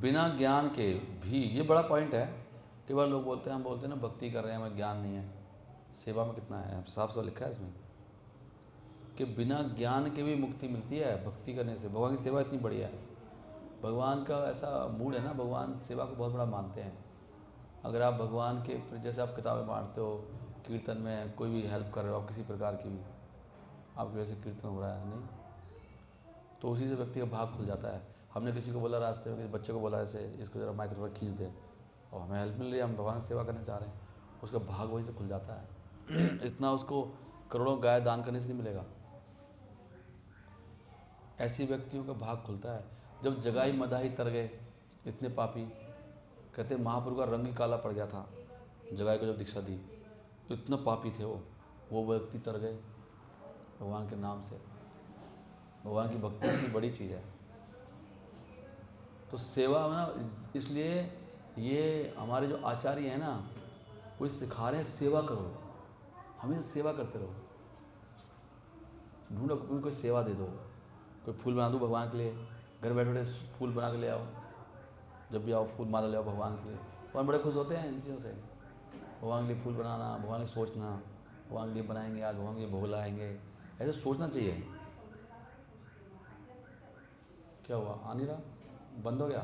बिना ज्ञान के भी, ये बड़ा पॉइंट है। कई बार लोग बोलते हैं, हम बोलते हैं ना भक्ति कर रहे हैं, हमें ज्ञान नहीं है। सेवा में कितना है, साफ साफ लिखा है इसमें कि बिना ज्ञान के भी मुक्ति मिलती है भक्ति करने से। भगवान की सेवा इतनी बढ़िया है, भगवान का ऐसा मूड है ना, भगवान सेवा को बहुत बड़ा मानते हैं। अगर आप भगवान के, जैसे आप किताबें बांटते हो, कीर्तन में कोई भी हेल्प कर रहे हो आप किसी प्रकार की भी, आपकी वजह से कीर्तन हो रहा है नहीं, तो उसी से व्यक्ति का भाग खुल जाता है। हमने किसी को बोला रास्ते में, किसी बच्चे को बोला ऐसे, इसको जरा माइक थोड़ा खींच दे, और हमें हेल्प मिल रही है, हम भगवान की सेवा करना चाह रहे हैं, उसका भाग वहीं से खुल जाता है। इतना उसको करोड़ों गाय दान करने से नहीं मिलेगा। ऐसे व्यक्तियों का भाग खुलता है। जब जगाई मदाही तर गए इतने पापी, कहते महाप्रभु का रंग ही काला पड़ गया था, जगाई को जब दीक्षा दी, तो इतना पापी थे वो व्यक्ति तर गए भगवान के नाम से। भगवान की भक्ति की बड़ी चीज़ है। तो सेवा में ना, इसलिए ये हमारे जो आचार्य हैं ना, वो सिखा रहे हैं सेवा करो, हमेशा सेवा करते रहो। ढूंढो कोई सेवा दे दो, कोई फूल बना दो भगवान के लिए, घर बैठे बैठे फूल बना के ले आओ, जब भी आओ फूल माला ले आओ भगवान के लिए। भगवान बड़े खुश होते हैं इन चीज़ों से, भगवान के लिए फूल बनाना, भगवान के लिए सोचना, भगवान के लिए बनाएंगे आज, भगवान के लिए भोग लाएंगे, ऐसे सोचना चाहिए। क्या हुआ, आ नहीं रहा, बंद हो गया,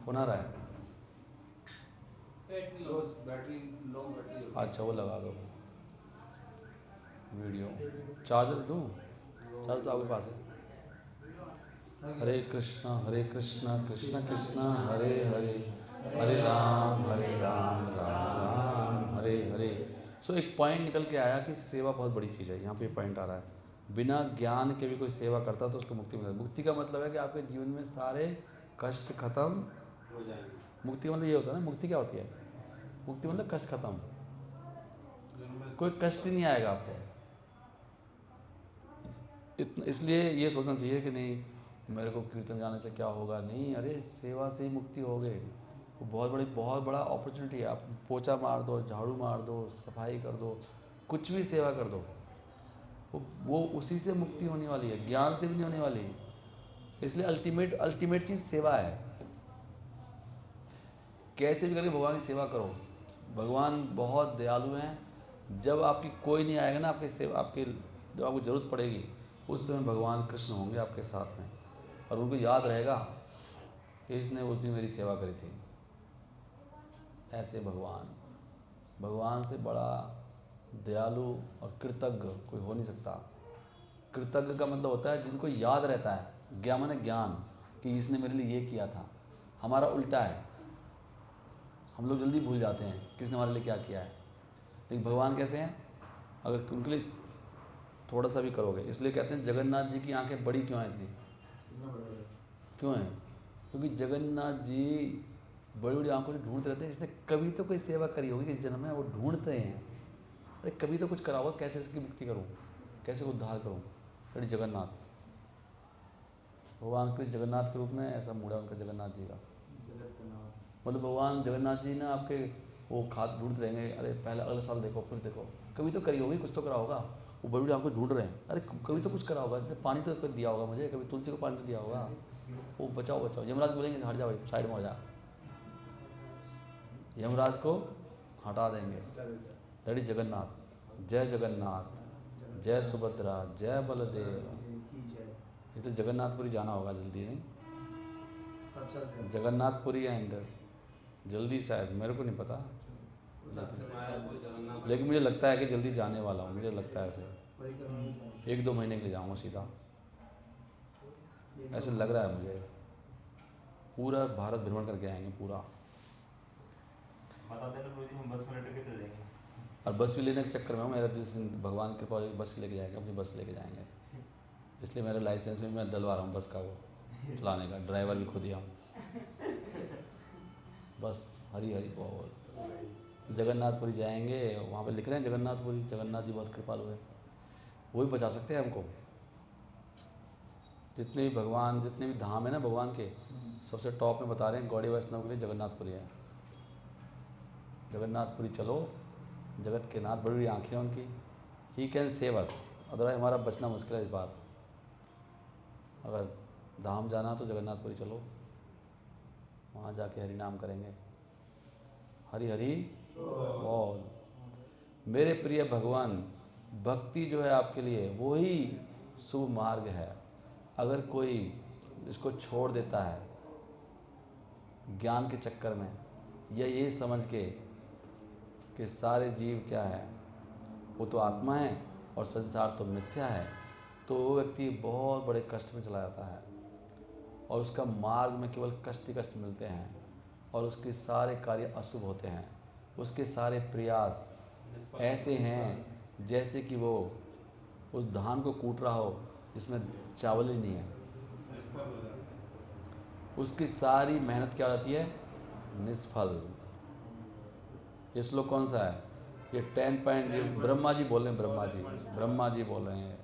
फोन आ रहा है? बैटरी लो, बैटरी अच्छा वो लगा दो वीडियो। चार्जर दूँ? चार्जर तो आपके पास है। हरे कृष्णा कृष्ण कृष्ण हरे हरे, हरे राम राम राम हरे हरे। सो एक पॉइंट निकल के आया कि सेवा बहुत बड़ी चीज़ है। यहाँ पे पॉइंट आ रहा है, बिना ज्ञान के भी कोई सेवा करता तो उसको मुक्ति मिलेगी। मुक्ति का मतलब है कि आपके जीवन में सारे कष्ट खत्म हो जाएंगे। मुक्ति का मतलब ये होता है ना, मुक्ति क्या होती है? मुक्ति मतलब कष्ट खत्म, कोई कष्ट ही नहीं आएगा आपको। इसलिए ये सोचना चाहिए कि नहीं मेरे को कीर्तन जाने से क्या होगा, नहीं, अरे सेवा से ही मुक्ति हो गई। वो बहुत बड़ा अपॉर्चुनिटी है। आप पोछा मार दो, झाड़ू मार दो, सफाई कर दो, कुछ भी सेवा कर दो, वो उसी से मुक्ति होने वाली है, ज्ञान से भी नहीं होने वाली। इसलिए अल्टीमेट चीज़ सेवा है। कैसे भी करके भगवान की सेवा करो। भगवान बहुत दयालु हैं। जब आपकी कोई नहीं आएगा ना आपकी सेवा, आपकी जब आपको ज़रूरत पड़ेगी उस समय भगवान कृष्ण होंगे आपके साथ में, और उनको याद रहेगा कि इसने उस दिन मेरी सेवा करी थी। ऐसे भगवान से बड़ा दयालु और कृतज्ञ कोई हो नहीं सकता। कृतज्ञ का मतलब होता है जिनको याद रहता है, ज्ञान माने ज्ञान, कि इसने मेरे लिए ये किया था। हमारा उल्टा है, हम लोग जल्दी भूल जाते हैं किसने हमारे लिए क्या किया है। लेकिन भगवान कैसे हैं, अगर उनके लिए थोड़ा सा भी करोगे। इसलिए कहते हैं जगन्नाथ जी की आंखें बड़ी क्यों हैं इतनी, क्यों हैं? क्योंकि जगन्नाथ जी बड़ी बड़ी आंखों से ढूंढते रहते हैं। इसने कभी तो कोई सेवा करी होगी इस जन्म में, वो ढूंढते हैं, अरे कभी तो कुछ करा होगा, कैसे इसकी मुक्ति करूँ, कैसे उद्धार करूँ। अरे जगन्नाथ, भगवान कृष्ण जगन्नाथ के रूप में ऐसा मूड है उनका, जगन्नाथ जी का मतलब भगवान जगन्नाथ जी ना आपके वो खाद ढूंढते रहेंगे। अरे पहले अगले साल देखो, फिर देखो, कभी तो करी होगी, कुछ तो करा होगा। वो बड़ी बड़ी आंखों ढूंढ रहे हैं, अरे कभी तो कुछ करा होगा, इसने पानी तो दिया होगा मुझे, कभी तुलसी को पानी तो दिया होगा। वो बचाओ यमराज बोलेंगे हट जाओ साइड में हो जा, यमराज को हटा देंगे। लड़ी जगन्नाथ, जय जगन्नाथ, जय सुभद्रा, जय बलदेव। ये तो जगन्नाथपुरी जाना होगा जल्दी, नहीं जगन्नाथपुरी एंड जल्दी, शायद मेरे को नहीं पता, लेकिन मुझे लगता है कि जल्दी जाने वाला हूँ। मुझे लगता है ऐसे 1-2 महीने के लिए जाऊँगा सीधा, ऐसे लग रहा है मुझे। पूरा भारत भ्रमण करके आएंगे पूरा, बता देना रोज हम बस में लेट के चले जाएंगे। और बस भी लेने के चक्कर में हूँ। मेरा जिस दिन भगवान के पास बस लेके जाएंगे, अपनी बस लेके जाएंगे, इसलिए मेरे लाइसेंस में मैं डलवा रहा हूँ बस का, वो चलाने का, ड्राइवर भी खुद ही हूँ। बस हरी हरी बोल। जगन्नाथपुरी जाएंगे, वहाँ पे लिख रहे हैं जगन्नाथपुरी, जगन्नाथ जी बहुत कृपालु है, वो ही बचा सकते हैं हमको। जितने भी भगवान, जितने भी धाम है ना भगवान के, सबसे टॉप में बता रहे हैं गौड़ी वैष्णव के लिए जगन्नाथपुरी है। जगन्नाथपुरी चलो, जगत के नाथ, बड़ी बड़ी आँखें उनकी, he can save us, otherwise हमारा बचना मुश्किल है इस बार। अगर धाम जाना तो जगन्नाथपुरी चलो, वहाँ जाके हरि नाम करेंगे, हरि हरि बोल। मेरे प्रिय भगवान, भक्ति जो है आपके लिए वो ही शुभ मार्ग है। अगर कोई इसको छोड़ देता है ज्ञान के चक्कर में, या ये समझ के कि सारे जीव क्या है, वो तो आत्मा है और संसार तो मिथ्या है, तो वो व्यक्ति बहुत बड़े कष्ट में चला जाता है, और उसका मार्ग में केवल कष्ट ही कष्ट मिलते हैं, और उसके सारे कार्य अशुभ होते हैं। उसके सारे प्रयास ऐसे हैं जैसे कि वो उस धान को कूट रहा हो जिसमें चावल ही नहीं है। उसकी सारी मेहनत क्या होती है, निष्फल। ये श्लोक कौन सा है, ये 10 पॉइंट, ये ब्रह्मा जी बोल रहे हैं, ब्रह्मा जी बोल रहे हैं।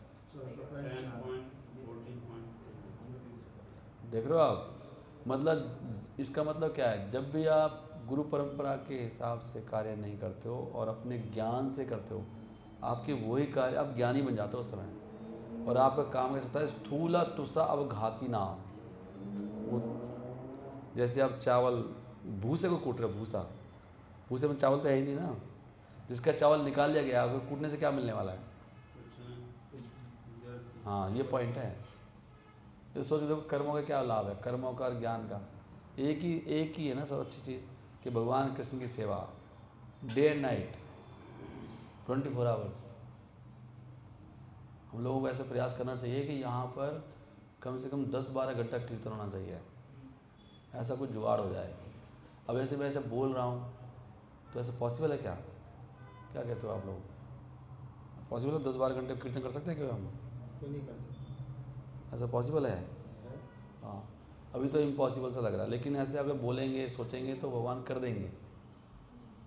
देख रहे हो आप, मतलब इसका मतलब क्या है, जब भी आप गुरु परंपरा के हिसाब से कार्य नहीं करते हो और अपने ज्ञान से करते हो, आपके वही कार्य, आप ज्ञानी बन जाते हो उस समय। और आपका काम कैसा होता है, स्थूला तुषा अवघाती ना, वो जैसे आप चावल भूसे को कूट रहे हो, भूसा, भूसे में चावल तो है ही नहीं ना, जिसका चावल निकाल लिया गया, आपको कूटने से क्या मिलने वाला है? हाँ, ये पॉइंट है। तो सोच देखो कर्मों का क्या लाभ है, कर्मों का और ज्ञान का एक ही है ना सब अच्छी चीज़, कि भगवान कृष्ण की सेवा डे एंड नाइट 24 आवर्स। हम लोगों को ऐसा प्रयास करना चाहिए कि यहाँ पर कम से कम 10-12 घंटा कीर्तन होना चाहिए, ऐसा कुछ जुगाड़ हो जाए। अब ऐसे मैं ऐसे बोल रहा हूँ तो ऐसा पॉसिबल है क्या? क्या कहते हो आप लोग, पॉसिबल है 10-12 घंटे कीर्तन कर सकते हैं क्या हम? क्यों नहीं कर सकते? ऐसा पॉसिबल है? हाँ, अभी तो इम्पॉसिबल सा लग रहा है, लेकिन ऐसे अगर बोलेंगे सोचेंगे तो भगवान कर देंगे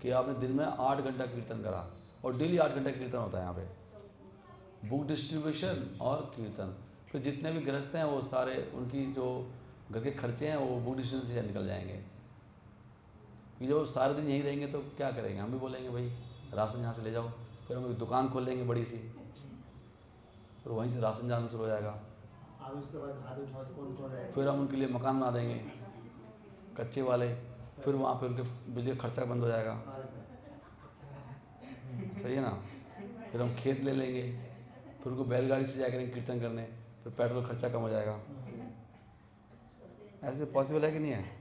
कि आपने दिन में 8 घंटा कीर्तन करा, और डेली 8 घंटा कीर्तन होता है यहाँ पे, बुक डिस्ट्रीब्यूशन और कीर्तन। फिर जितने भी गृहस्थ हैं वो सारे, उनकी जो घर के खर्चे हैं वो बुक डिस्ट्रीब्यूशन से निकल जाएंगे। कि जो सारे दिन यहीं रहेंगे तो क्या करेंगे, हम भी बोलेंगे भाई राशन यहाँ से ले जाओ, फिर हम एक दुकान खोल लेंगे बड़ी सी, फिर वहीं से राशन जाना शुरू हो जाएगा। अब उसके बाद हाथ उठाओ तो कौन कौन रहेगा? फिर हम उनके लिए मकान बना देंगे कच्चे वाले, फिर वहाँ पे उनके बिजली का खर्चा बंद हो जाएगा, सही है ना। फिर हम खेत ले लेंगे, फिर उनको बैलगाड़ी से जाया करेंगे कीर्तन करने, फिर पेट्रोल खर्चा कम हो जाएगा। ऐसे पॉसिबल है कि नहीं है?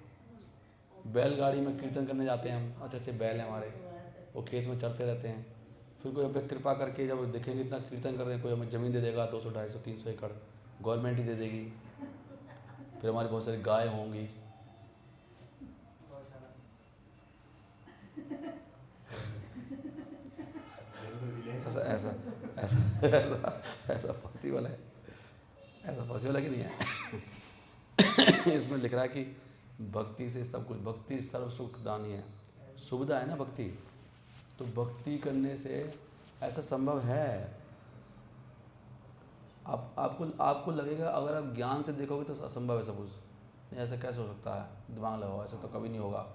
बैलगाड़ी में कीर्तन करने जाते हैं हम, अच्छे अच्छे बैल हैं हमारे, वो खेत में चरते रहते हैं, फिर कोई हमें कृपा करके जब देखेंगे इतना कीर्तन कर रहे हैं, कोई हमें ज़मीन दे देगा 200, 250, 300 एकड़, गवर्नमेंट ही दे देगी, फिर हमारी बहुत सारी गाय होंगी। ऐसा ऐसा ऐसा ऐसा ऐसा पॉसिबल है? ऐसा पॉसिबल है कि नहीं है? इसमें लिख रहा है कि भक्ति से सब कुछ, भक्ति सर्व सुखदानी है, सुविधा है ना भक्ति, तो भक्ति करने से ऐसा संभव है। आपको लगेगा, अगर आप ज्ञान से देखोगे तो असंभव है सब कुछ, नहीं ऐसा कैसे हो सकता है, दिमाग लगाओ, ऐसा तो कभी नहीं होगा।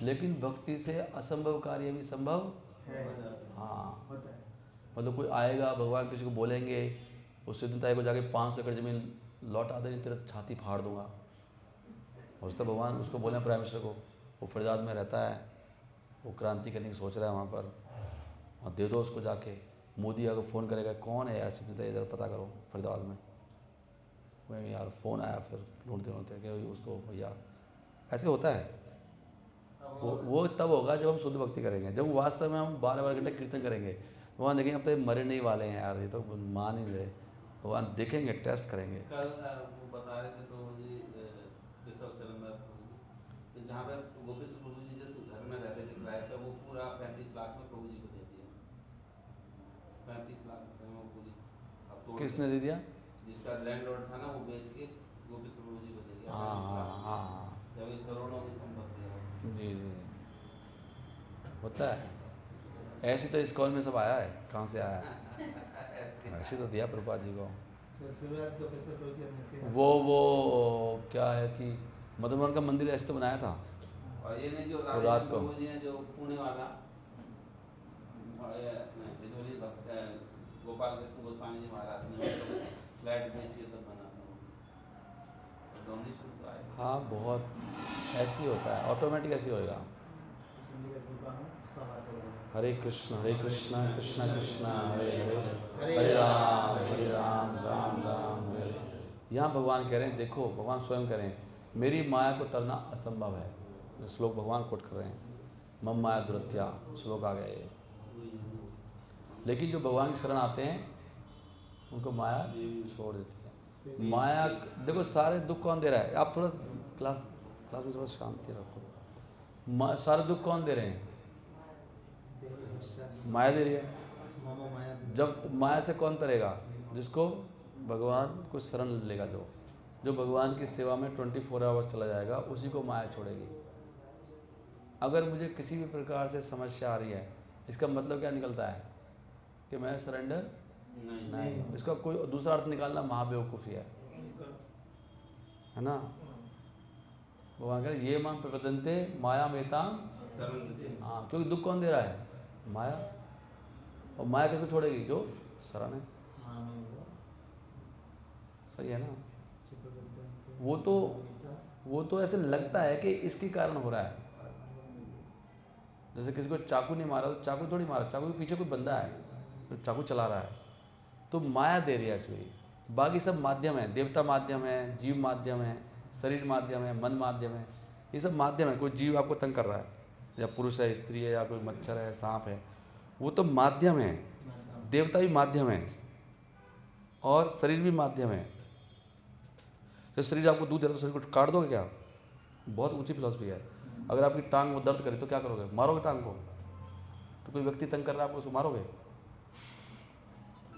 लेकिन भक्ति से असंभव कार्य भी संभव है। हाँ, होता है। मतलब कोई आएगा, भगवान किसी को बोलेंगे, उससे दिन ताई को जाके 500 एकड़ ज़मीन लौटा दे, नहीं तेरा छाती फाड़ दूंगा। उसका भगवान उसको बोले प्राइम मिनिस्टर को, वो फरीदाबाद में रहता है, वो क्रांति करने की सोच रहा है वहाँ पर, और दे दो उसको जाके। मोदी अगर फ़ोन करेगा, कौन है यार सीधे इधर पता करो फरीदाबाद में, वही यार फ़ोन आया, फिर ढूंढते ढूंढते कि उसको भैया, ऐसे होता है। वो तब होगा जब हम शुद्ध भक्ति करेंगे, जब वास्तव में हम 12-12 घंटे कीर्तन करेंगे, भगवान देखेंगे अब तो ये मरे नहीं वाले हैं यार, ये तो मान नहीं रहे, भगवान देखेंगे, टेस्ट करेंगे। कल वो बता रहे थे तो जी केशव चरणदास प्रभु जी, तो जहाँ पे गोपेश्वर प्रभु जी जिस घर में रहते थे किराए पे, वो पूरा 35 लाख में प्रभु जी को दे दिया। 35 लाख रुपए में वो पूरी, अब तोड़ किसने दे दिया? जिसका लैंडलॉर्ड था ना, वो बेच के गोपेश्वर प्रभु जी को दे दिया। हाँ 35 हाँ लाख हाँ, जब ये करोड़ों की संपत्ति है। जी जी, होता है। ऐसे तो इस्कॉन में सब आया है, कहाँ से आया है? ऐसे तो दिया प्रभुपाद जी को। शुरुआत प्रोफेसर प्रभु जी अपने थे। वो क्या है कि मदन का मंदिर ऐसे तो बनाया था। और ये नहीं जो रात राजेंद्र को। प्रभु जी ने जो पुणे वाला बिजोली भक्त गोपाल कृष्ण गोस्वामी जी महाराज ने फ्लैट बेच के तब बना था, डोनेशन तो आए। हाँ, बहुत ऐसे ही होता है, ऑटोमेटिक ऐसे ही होएगा। कृष्ण जी का कृपा हो, सब आते रहेंगे। हरे कृष्ण कृष्ण कृष्ण हरे हरे, हरे हरे राम राम राम हरे हरे। यहाँ भगवान कह रहे हैं, देखो भगवान स्वयं कह रहे हैं, मेरी माया को तरना असंभव है। ये श्लोक भगवान कोट कर रहे हैं, मम माया दुरत्या श्लोक आ गया ये। लेकिन जो भगवान की शरण आते हैं उनको माया छोड़ देती है। माया देखो, सारे दुख कौन दे रहा है? आप थोड़ा क्लास में थोड़ा शांति रखो। सारे दुख कौन दे रहे हैं? माया दे रही है। मामा माया जब माया से कौन तरेगा? जिसको भगवान को शरण लेगा, जो भगवान की सेवा में 24 आवर्स चला जाएगा, उसी को माया छोड़ेगी। अगर मुझे किसी भी प्रकार से समस्या आ रही है, इसका मतलब क्या निकलता है कि मैं सरेंडर नहीं। इसका कोई दूसरा अर्थ निकालना महाबेवकूफ़ी है ना। भगवान कह रहे ये मां प्रपद्यन्ते माया मेताम। हाँ, क्योंकि दुख कौन दे रहा है? माया। और माया किसको छोड़ेगी? जो शरण है। सही है ना? वो तो ऐसे लगता है कि इसके कारण हो रहा है। जैसे किसी को चाकू नहीं मारा तो चाकू थोड़ी मारा, चाकू के पीछे कोई बंदा है तो चाकू चला रहा है, तो माया दे रही है एक्चुअली। बाकी सब माध्यम है, देवता माध्यम है, जीव माध्यम है, शरीर माध्यम है, मन माध्यम है, ये सब माध्यम है। कोई जीव आपको तंग कर रहा है, या पुरुष है, स्त्री है, या कोई मच्छर है, सांप है, वो तो माध्यम है। देवता भी माध्यम है और शरीर भी माध्यम है। तो शरीर आपको दूध दे रहा है तो शरीर को काट दोगे क्या? बहुत ऊंची फिलॉसफी है। अगर आपकी टांग में दर्द करे तो क्या करोगे? मारोगे टांग को? तो कोई व्यक्ति तंग कर रहा है आपको, उसको मारोगे?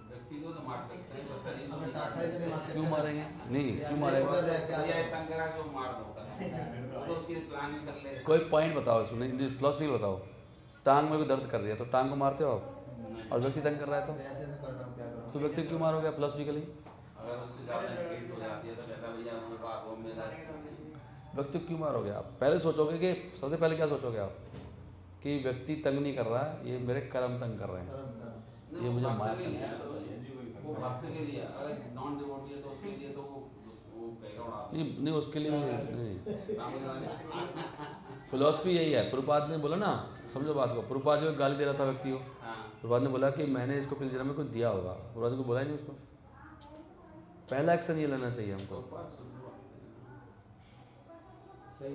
व्यक्ति को तो मार सकते हैं, तो शरीर को क्यों मारेंगे? नहीं, क्यों मारेंगे? तंग करा तो मार दो, तो उसकी प्लानिंग कर ले। कोई पॉइंट बताओ इसमें, फिलॉसफी बताओ। टांग में कोई दर्द कर रही है तो टांग को मारते हो आप, और व्यक्ति तंग कर रहा है तो व्यक्ति क्यों मारोगे फिलॉसफिकली? अगर उससे ज़्यादा हीट हो जाती है तो कहता भैया मुझे बात हो मेरा। व्यक्ति क्यों मारोगे आप? पहले सोचोगे कि सबसे पहले क्या सोचोगे आप कि व्यक्ति तंग नहीं कर रहा है, ये मेरे कर्म तंग कर रहे हैं, ये मुझे मार तंग कर रहा है। वो भक्त के लिए, अगर नॉन डिवोटी है तो उसके लिए तो वो कहेगा उड़ा नहीं, उसके लिए नहीं। फिलॉसफी यही है। प्रभुपाद ने बोला ना, समझो बात को, प्रभुपाद जो गाली दे रहा था व्यक्ति को, प्रभुपाद ने बोला कि मैंने इसको पिंजरे में कुछ दिया होगा, प्रभुपाद को बोला ही नहीं उसको। पहला एक्शन ये लेना चाहिए हमको।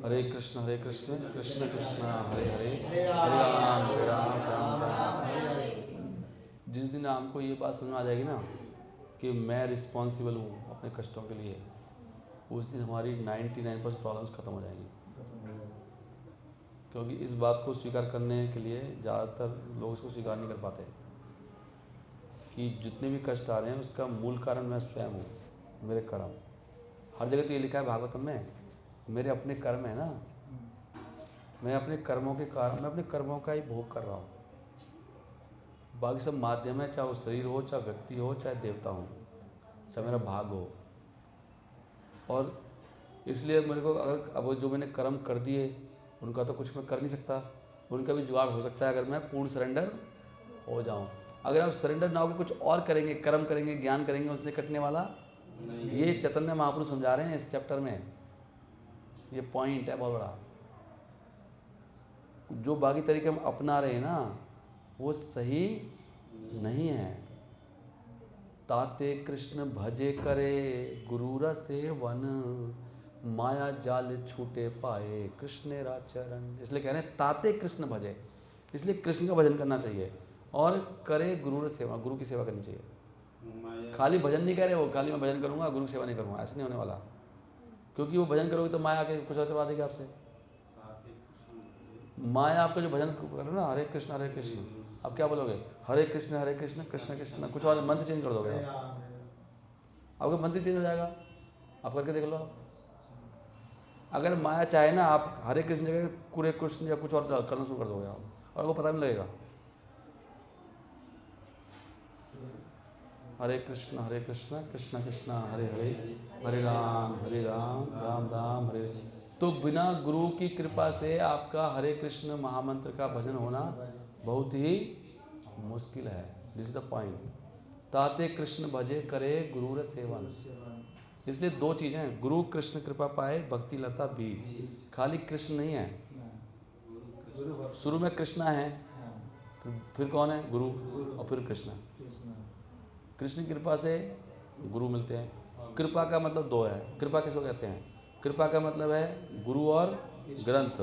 हरे कृष्ण कृष्ण कृष्ण हरे हरे, हरे राम राम राम हरे हरे। जिस दिन हमको ये बात समझ में आ जाएगी ना कि मैं रिस्पॉन्सिबल हूँ अपने कष्टों के लिए, उस दिन हमारी 99% प्रॉब्लम्स खत्म हो जाएंगी। क्योंकि इस बात को स्वीकार करने के लिए ज़्यादातर लोग इसको स्वीकार नहीं कर पाते कि जितने भी कष्ट आ रहे हैं उसका मूल कारण मैं स्वयं हूँ, मेरे कर्म। हर जगह तो ये लिखा है भागवतम में, मेरे अपने कर्म है ना, मैं अपने कर्मों के कारण, मैं अपने कर्मों का ही भोग कर रहा हूँ। बाकी सब माध्यम है, चाहे वो शरीर हो, चाहे व्यक्ति हो, चाहे देवता हो, चाहे मेरा भाग हो। और इसलिए मेरे को, अगर अब जो मैंने कर्म कर दिए उनका तो कुछ मैं कर नहीं सकता, उनका भी जुगाड़ हो सकता है अगर मैं पूर्ण सरेंडर हो जाऊं। अगर आप सरेंडर ना होकर कुछ और करेंगे, कर्म करेंगे, ज्ञान करेंगे, उससे कटने वाला ये चैतन्य महापुरुष समझा रहे हैं इस चैप्टर में। ये पॉइंट है बहुत बड़ा। जो बाकी तरीके हम अपना रहे हैं ना वो सही नहीं है। ताते कृष्ण भजे करे गुरु रसेवन, माया जाल छूटे पाए कृष्ण राचरण। इसलिए कह रहे हैं ताते कृष्ण भजे, इसलिए कृष्ण का भजन करना चाहिए और करे गुरु सेवा, गुरु की सेवा करनी चाहिए। खाली भजन नहीं कह रहे वो, खाली मैं भजन करूंगा गुरु की सेवा नहीं करूंगा, ऐसा नहीं होने वाला। क्योंकि वो भजन करोगे तो माया आके कुछ और करवा देगी आपसे। माया आपका जो भजन कर ना, हरे कृष्ण अब क्या बोलोगे? हरे कृष्ण कृष्ण कृष्ण, कुछ और मंत्र चेंज कर दोगे आप, आपका मंत्र चेंज हो जाएगा। आप करके देख लो। अगर माया चाहे ना, आप हरे कृष्ण जगह कुरे कृष्ण या कुछ और करना शुरू कर दोगे आप, और आपको पता नहीं लगेगा। हरे कृष्ण कृष्ण कृष्ण हरे हरे, हरे राम राम राम हरे। तो बिना गुरु की कृपा से आपका हरे कृष्ण महामंत्र का भजन होना बहुत ही मुश्किल है। This is the point. ताते कृष्ण भजे करे गुरु सेवन। इसलिए दो चीज़ें हैं, गुरु कृष्ण कृपा पाए भक्ति लता बीज। खाली कृष्ण नहीं है, शुरू में कृष्णा है, फिर कौन है? गुरु, और फिर कृष्ण। कृष्ण की कृपा से गुरु मिलते हैं। कृपा का मतलब दो है। कृपा किसको कहते हैं? कृपा का मतलब है गुरु और ग्रंथ,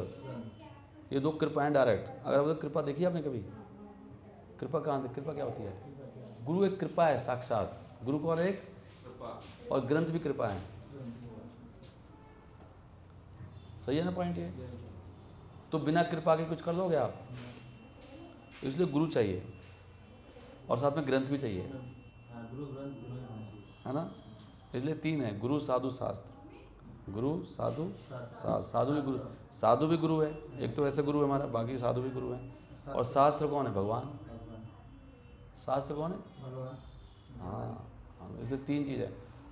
ये दो कृपाएं डायरेक्ट। अगर आप कृपा देखी आपने कभी? कृपा कहाँ से? कृपा क्या होती है? गुरु एक कृपा है साक्षात, गुरु कौन? एक और ग्रंथ भी कृपा है। सही है ना पॉइंट ये? तो बिना कृपा के कुछ कर लोगे आप? इसलिए गुरु चाहिए और साथ में ग्रंथ भी चाहिए, है ना? इसलिए तीन है, गुरु साधु शास्त्र। गुरु साधु शास्त्र। साधु भी गुरु, साधु भी गुरु है। एक तो ऐसे गुरु है हमारा, बाकी साधु भी गुरु है। और शास्त्र कौन है? भगवान। शास्त्र कौन है? हाँ, इसलिए तीन चीज़ है।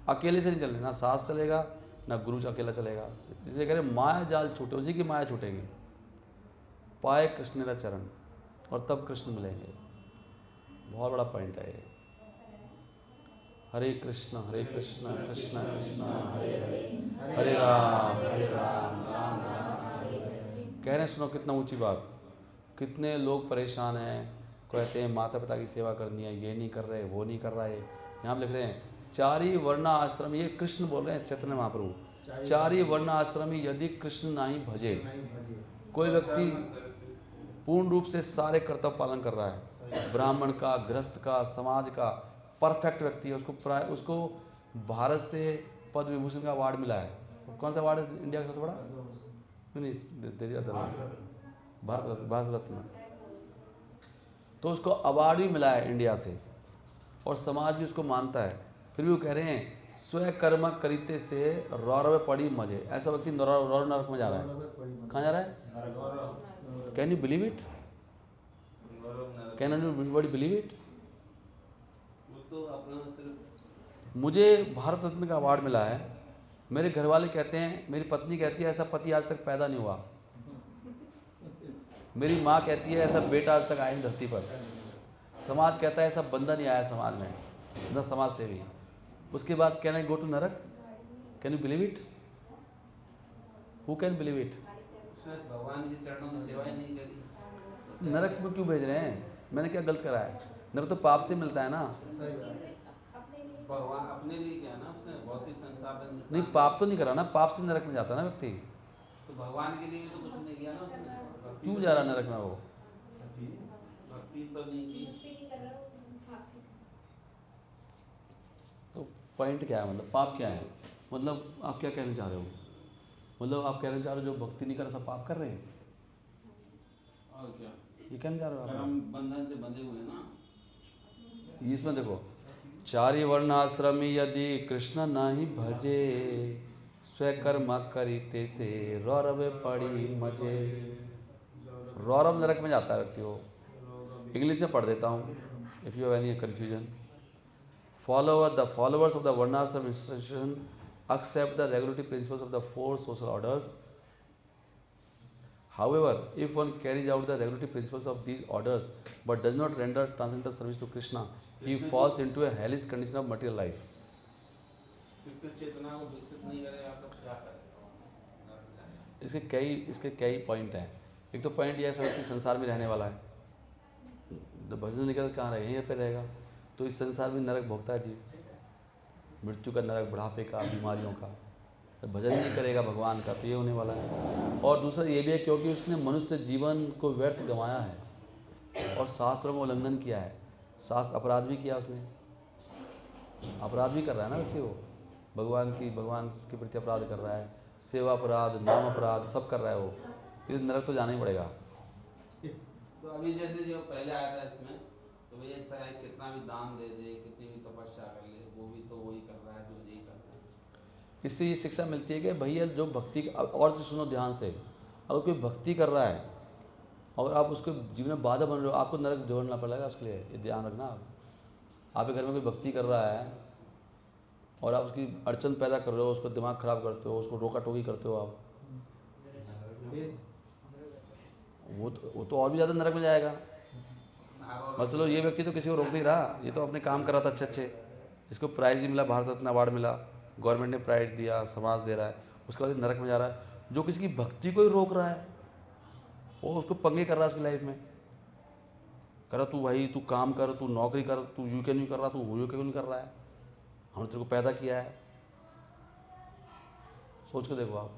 अकेले से नहीं चलना, ना शास्त्र चलेगा, ना गुरु अकेला चलेगा। इसलिए कह रहे माया जाल छूटे, उसी की माया छूटेगी। पाए कृष्ण का चरण और तब कृष्ण मिलेंगे। बहुत बड़ा पॉइंट है ये। हरे कृष्ण कृष्ण कृष्ण हरे हरे, हरे राम राम राम हरे हरे। कह रहे हैं सुनो कितना ऊंची बात। कितने लोग परेशान हैं, कहते हैं माता पिता की सेवा करनी है, ये नहीं कर रहे, वो नहीं कर रहा है। यहाँ पे लिख रहे हैं चारी वर्ण आश्रम, ये कृष्ण बोल रहे हैं चैतन्य महाप्रभु। चारी वर्ण आश्रम यदि कृष्ण नहीं भजे, कोई व्यक्ति पूर्ण रूप से सारे कर्तव्य पालन कर रहा है, ब्राह्मण का, गृहस्थ का, समाज का परफेक्ट व्यक्ति है, उसको भारत से पद्म विभूषण का अवार्ड मिला है। कौन सा अवार्ड है इंडिया का सबसे बड़ा? नहीं, भारत रत्न। तो उसको अवार्ड भी मिला है इंडिया से और समाज भी उसको मानता है। फिर भी वो कह रहे हैं स्वकर्म करीते से रौरव पड़ी मजे। ऐसा व्यक्ति रौरव नरक में जा रहा है। कहाँ जा रहा है? Can you believe it? Can anybody believe it? मुझे भारत रत्न का अवार्ड मिला है। मेरे घर वाले कहते हैं, मेरी पत्नी कहती है ऐसा पति आज तक पैदा नहीं हुआ। मेरी माँ कहती है ऐसा बेटा आज तक आया नहीं धरती पर। समाज कहता है ऐसा बंदा नहीं आया समाज में, न समाज सेवी। उसके बाद कैन आई गो टू नरक? Can you believe it? Who can believe it? भगवान के चरणों की सेवा ही नहीं करी, नरक में क्यों भेज रहे हैं? मैंने क्या गलत करा है? नरक तो पाप से मिलता है ना। भगवान अपने लिए क्या ना, उसने भौतिक संसाधन नहीं, पाप तो नहीं करा ना, पाप से नरक में जाता है ना व्यक्ति। तो भगवान के लिए भी तो कुछ नहीं किया ना उसने। क्यों जा रहा नरक में वो? भक्ति तो नहीं की। तो पॉइंट क्या है? मतलब पाप क्या है? मतलब आप क्या कहना चाह रहे हो? मतलब आप कहना चाह रहे हो जो भक्ति नहीं कर रहा सब पाप कर रहे हैं? और क्या, ये कहना चाह रहे हो आप? कर्म बंधन से बंधे हुए ना। इसमें देखो चारि वर्णाश्रमी यदि कृष्ण नहीं भजे, स्वकर्म करीते से रौरव पड़ी मजे। रौरव नरक में जाता है व्यक्ति वो। इंग्लिश में पढ़ देता हूँ if you have any confusion. The followers of the वर्णाश्रम institution accept the regulatory principles of the four social orders. However, if one carries out the regulatory principles of these orders but does not render transcendental service to Krishna, he falls into a hellish condition of material life. चेतना को विकसित नहीं करेगा तो क्या करेगा? इसके कई point हैं। एक तो पॉइंट यह है कि संसार में रहने वाला है, तो भजन निकल कहाँ रहे, यहीं पे रहेगा, तो इस संसार में नरक भोगता है जीव। मृत्यु का नरक, बुढ़ापे का, बीमारियों का। तो भजन नहीं करेगा भगवान का तो ये होने वाला है। और दूसरा ये भी है क्योंकि उसने मनुष्य जीवन को व्यर्थ गंवाया है और शास्त्रों में उल्लंघन किया है। शास्त्र अपराध भी किया, उसने अपराध भी कर रहा है ना व्यक्ति। वो भगवान के प्रति अपराध कर रहा है, सेवा अपराध, नाम अपराध सब कर रहा है वो। इस नरक तो जाना ही पड़ेगा। तो अभी जैसे जो पहले आया था इसमें, तो भैया चाहे कितना भी दान दे दे, कितनी भी तपस्या कर ले, वो भी तो वही कर रहा है जो यही कर रहा है। इससे ये शिक्षा मिलती है कि भैया जो भक्ति, और जो सुनो ध्यान से, अगर कोई भक्ति कर रहा है और आप उसको जीवन में बाधा बन रहे हो, आपको नरक जोड़ना पड़ेगा उसके लिए, ये ध्यान रखना। आपके घर में कोई भक्ति कर रहा है और आप उसकी अड़चन पैदा कर रहे हो, उसको दिमाग ख़राब करते हो, उसको रोका टोकी करते हो आप, वो तो और भी ज़्यादा नरक में जाएगा। और चलो ये व्यक्ति तो किसी को रोक नहीं रहा, ये तो अपने काम कर रहा था अच्छे, इसको प्राइज़ भी मिला, भारत रत्न अवार्ड मिला, गवर्नमेंट ने प्राइज़ दिया, समाज दे रहा है, उसके बाद नरक में जा रहा है। जो किसी की भक्ति को ही रोक रहा है, वो उसको पंगे कर रहा है उसकी लाइफ में, कह रहा तू भाई तू काम कर, तू नौकरी कर, तू यू क्यों नहीं कर रहा, तू वो क्यों नहीं कर रहा है, हमने तेरे को पैदा किया है। सोच के देखो आप,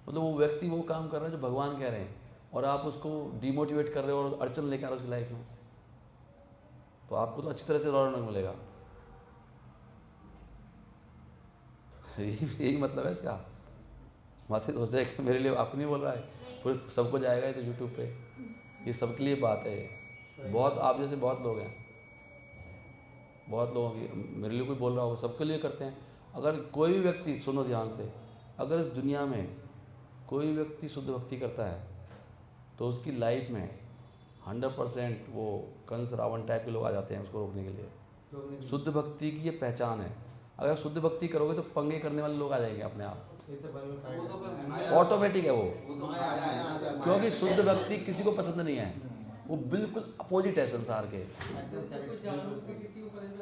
मतलब वो व्यक्ति वो काम कर रहा है जो भगवान कह रहे हैं और आप उसको डिमोटिवेट कर रहे हो और अड़चन लेकर आ रहे हो उसकी लाइफ में, तो आपको तो अच्छी तरह से रौनक नहीं मिलेगा। यही मतलब है इसका। माथे सोच रहे कि मेरे लिए आपको नहीं बोल रहा है, पूरे सबको जाएगा ये तो यूट्यूब पे, ये सबके लिए बात है ये। बहुत आप जैसे बहुत लोग हैं, बहुत लोगों की, मेरे लिए कोई बोल रहा होगा, सबके लिए करते हैं। अगर कोई भी व्यक्ति, सुनो ध्यान से, अगर इस दुनिया में कोई व्यक्ति शुद्ध भक्ति करता है तो उसकी लाइफ में 100% वो कंस रावण टाइप के लोग आ जाते हैं उसको रोकने के लिए। शुद्ध भक्ति की ये पहचान है। अगर आप शुद्ध भक्ति करोगे तो पंगे करने वाले लोग आ जाएंगे अपने आप, ये तो बराबर वो तो करेगा। फिर माया ऑटोमेटिक है वो। वो तो माया है। क्योंकि शुद्ध भक्ति किसी को पसंद नहीं है, वो बिल्कुल अपोजिट है संसार के। एकदम करेक्ट।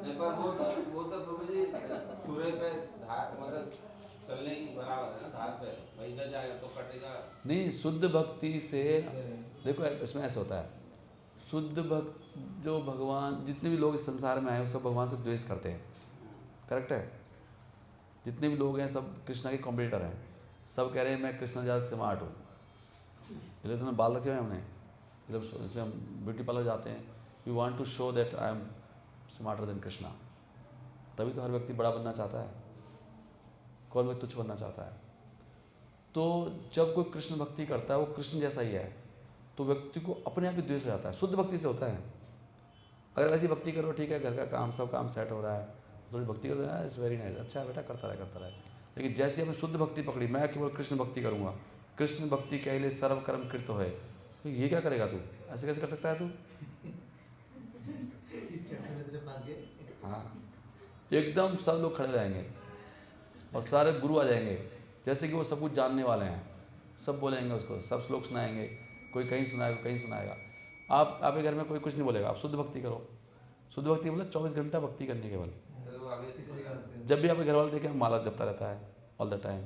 नहीं, पर वो तो प्रभु जी सूर्य पे धार मतलब चलने की बराबर है ना, धार पे भाई इधर जाएगा तो कटेगा। नहीं, शुद्ध भक्ति से देखो इसमें ऐसा होता है, शुद्ध भक्त जो भगवान, जितने भी लोग इस संसार में आए हैं सब भगवान से द्वेष करते हैं, करेक्ट है? जितने भी लोग हैं सब कृष्णा के कॉम्पिटिटर हैं, सब कह रहे हैं मैं कृष्णा ज़्यादा स्मार्ट हूँ, इसलिए तो बाल रखे हुए हैं हमने, इसलिए हम ब्यूटी पार्लर जाते हैं, we want to show that I am smarter than Krishna. तभी तो हर व्यक्ति बड़ा बनना चाहता है, कौन व्यक्ति तुच्छ बनना चाहता है। तो जब कोई कृष्ण भक्ति करता है वो कृष्ण जैसा ही है, तो व्यक्ति को अपने आप ही द्वेष हो जाता है। शुद्ध भक्ति से होता है। अगर वैसी भक्ति करो, ठीक है, घर का काम सब काम सेट हो रहा है, थोड़ी भक्ति करो, इट्स वेरी नाइस, अच्छा है बेटा, करता रहे। लेकिन जैसे हमने शुद्ध भक्ति पकड़ी, मैं केवल कृष्ण भक्ति करूँगा, कृष्ण भक्ति के लिए सर्व कर्म कृत है, तो ये क्या करेगा तू? ऐसे कैसे कर सकता है तू? इस चक्कर में तेरे फंस गए। हाँ, एकदम सब लोग खड़े रहेंगे और सारे गुरु आ जाएंगे, जैसे कि वो सब कुछ जानने वाले हैं, सब बोलेंगे उसको, सब श्लोक सुनाएंगे, कोई कहीं सुनाएगा, कहीं सुनाएगा। आपके घर में कोई कुछ नहीं बोलेगा, आप शुद्ध भक्ति करो। शुद्ध भक्ति मतलब 24 घंटा भक्ति करनी केवल। तो वो आगे से कोई करते हैं। जब भी आपके घर वाले देखें माला जपता रहता है ऑल द टाइम,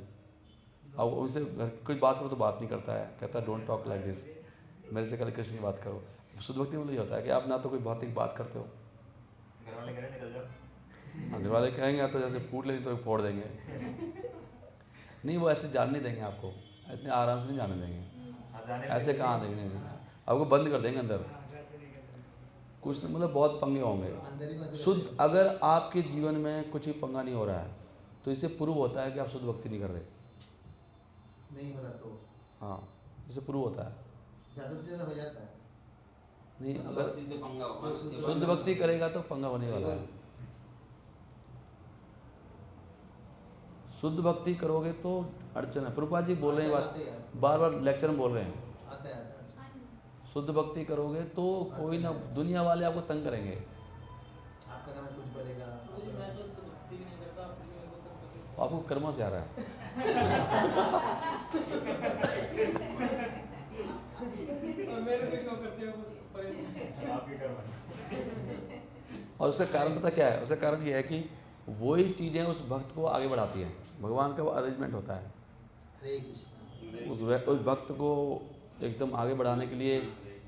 अब उनसे कुछ बात करो तो बात नहीं करता है, कहता है डोंट टॉक लाइक दिस, मेरे से कल कृष्ण की बात करो। शुद्ध भक्ति मतलब ये होता है कि आप ना तो कोई भौतिक बात करते हो, घर वाले कह रहे हैं, निकल जाओ। घर वाले कहेंगे तो जैसे फूट लेंगे तो फोड़ देंगे, नहीं वो ऐसे जान नहीं देंगे आपको, इतने आराम से नहीं जाने देंगे, हाँ, जाने ऐसे कहाँ देंगे, आपको बंद कर देंगे अंदर, कुछ नहीं, मतलब बहुत पंगे होंगे। अंदर ही बंद शुद्ध, अगर आपके जीवन में कुछ भी पंगा नहीं हो रहा है तो इससे प्रूव होता है कि आप शुद्ध भक्ति नहीं कर रहे। नहीं हो रहा तो हाँ, इससे प्रूव होता है। ज़्यादा से ज़्यादा हो जाता है। नहीं, शुद्ध अगर भक्ति से पंगा होगा। शुद्ध भक्ति करेगा तो पंगा होने वाला है। शुद्ध भक्ति करोगे तो अड़चन है। प्रभुपाद जी बोल रहे हैं, बार बार लेक्चर में बोल रहे हैं, आता है। शुद्ध भक्ति करोगे तो कोई ना, दुनिया वाले आपको तंग करेंगे, आपका नाम कुछ बोलेगा। आपको कर्मा से आ रहा है। आपके घर वाले। और उसका कारण पता क्या है? उसका कारण ये है कि वही चीज़ें उस भक्त को आगे बढ़ाती हैं। भगवान का वो अरेंजमेंट होता है, हरे कृष्ण। उस भक्त को एकदम आगे बढ़ाने के लिए,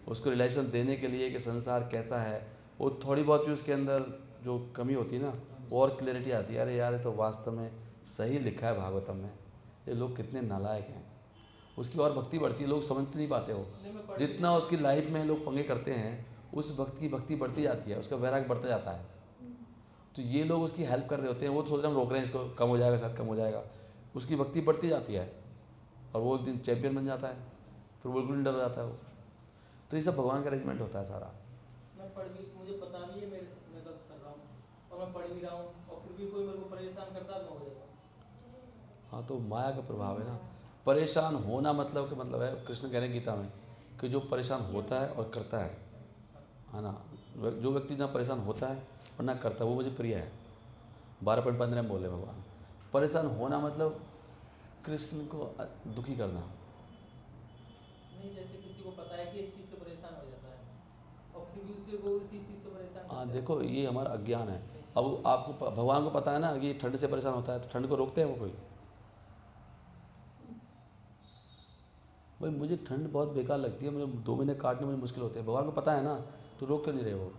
उसको रिलेशन देने के लिए कि संसार कैसा है, वो थोड़ी बहुत भी उसके अंदर जो कमी होती है ना, वो और क्लैरिटी आती है, अरे यार ये तो वास्तव में सही लिखा है भागवतम में, ये लोग कितने नालायक हैं। उसकी और भक्ति बढ़ती है, लोग समझ नहीं पाते हो, जितना उसकी लाइफ में लोग पंगे करते हैं उस भक्त की भक्ति बढ़ती जाती है, उसका वैराग बढ़ता जाता है। तो ये लोग उसकी हेल्प कर रहे होते हैं, वो सोच रहे हम रोक रहे हैं इसको, कम हो जाएगा, शायद कम हो जाएगा, उसकी भक्ति बढ़ती जाती है और वो एक दिन चैंपियन बन जाता है, फिर बिल्कुल डर जाता है वो। तो ये सब भगवान का अरेंजमेंट होता है सारा। मैं पढ़ भी, मुझे पता भी है मैं गलत कर रहा हूँ और मैं पढ़ भी रहा हूँ और फिर भी कोई मेरे को परेशान करता है, मैं हो जाता हूँ। हाँ, तो माया का प्रभाव है ना। परेशान होना मतलब का मतलब है, कृष्ण कह रहे हैं गीता में कि जो परेशान होता है और करता है ना, जो व्यक्ति ना परेशान होता है और ना करता है वो मुझे प्रिय है। 12.15 में बोले भगवान। परेशान होना मतलब कृष्ण को दुखी करना। नहीं, जैसे किसी को पता है कि इस चीज़ से परेशान हो जाता है और फिर भी उसे वो इसी चीज़ से परेशान करता हाँ, है। देखो ये हमारा अज्ञान है। अब आपको भगवान को पता है ना कि ठंड से परेशान होता है, तो ठंड को रोकते हैं वो कोई? भाई मुझे ठंड बहुत बेकार लगती है, मुझे 2 महीने काटने में मुश्किल होते हैं, भगवान को पता है ना, तो रोक क्यों नहीं रहे वो?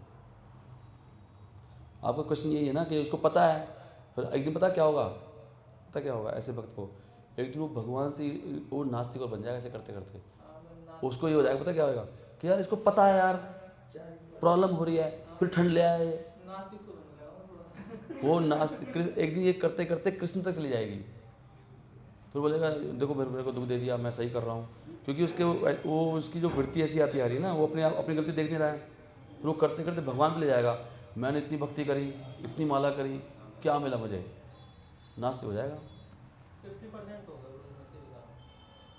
आपका क्वेश्चन यही है ना कि उसको पता है, फिर एक दिन पता क्या होगा, पता क्या होगा ऐसे भक्त को, एक दिन वो भगवान से वो नास्तिक और बन जाएगा ऐसे करते करते। उसको ये हो जाएगा, पता क्या होगा कि यार इसको पता है यार प्रॉब्लम हो रही है, फिर ठंड ले आए, नास्तिक तो बन गया वो थोड़ा सा। वो नास्तिक एक दिन ये करते करते कृष्ण तक चली जाएगी, फिर बोलेगा देखो मेरे को दुख दे दिया, मैं सही कर रहा हूँ, क्योंकि उसके वो उसकी जो वृत्ति ऐसी आती आ रही है ना, वो अपने आप अपनी गलती देख नहीं रहा है, फिर वो करते करते भगवान पे ले जाएगा, मैंने इतनी भक्ति करी, इतनी माला करी, क्या मिला मुझे, नास्तिक हो जाएगा। 50% होगा उसमें से भी।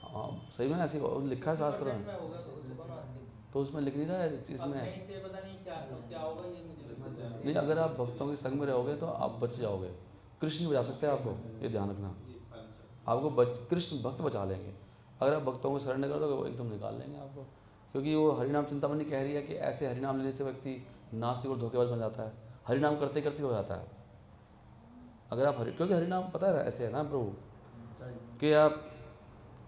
हाँ सही में ऐसी लिखा है शास्त्र 50% में, में होगा तो उसको नास्तिक। तो उसमें लिख नहीं रहा है इस चीज़ अब में। कहीं से पता नहीं क्या क्या होगा, ये मुझे नहीं पता। नहीं, अगर आप भक्तों के संग में रहोगे तो आप बच जाओगे, कृष्ण बचा सकते हैं आपको, ये ध्यान रखना। ये सारी चीज़। आपको कृष्ण भक्त बचा लेंगे। अगर आप भक्तों को शरण कर दोगे वो एकदम निकाल लेंगे आपको, क्योंकि वो हरिनाम चिंतामणि कह रही है कि ऐसे हरिनाम लेने से व्यक्ति नास्तिक और धोखेबाज बन जाता है, हरिनाम करते करते हो जाता है। अगर आप क्योंकि हरिनाम पता है ऐसे है ना प्रभु कि आप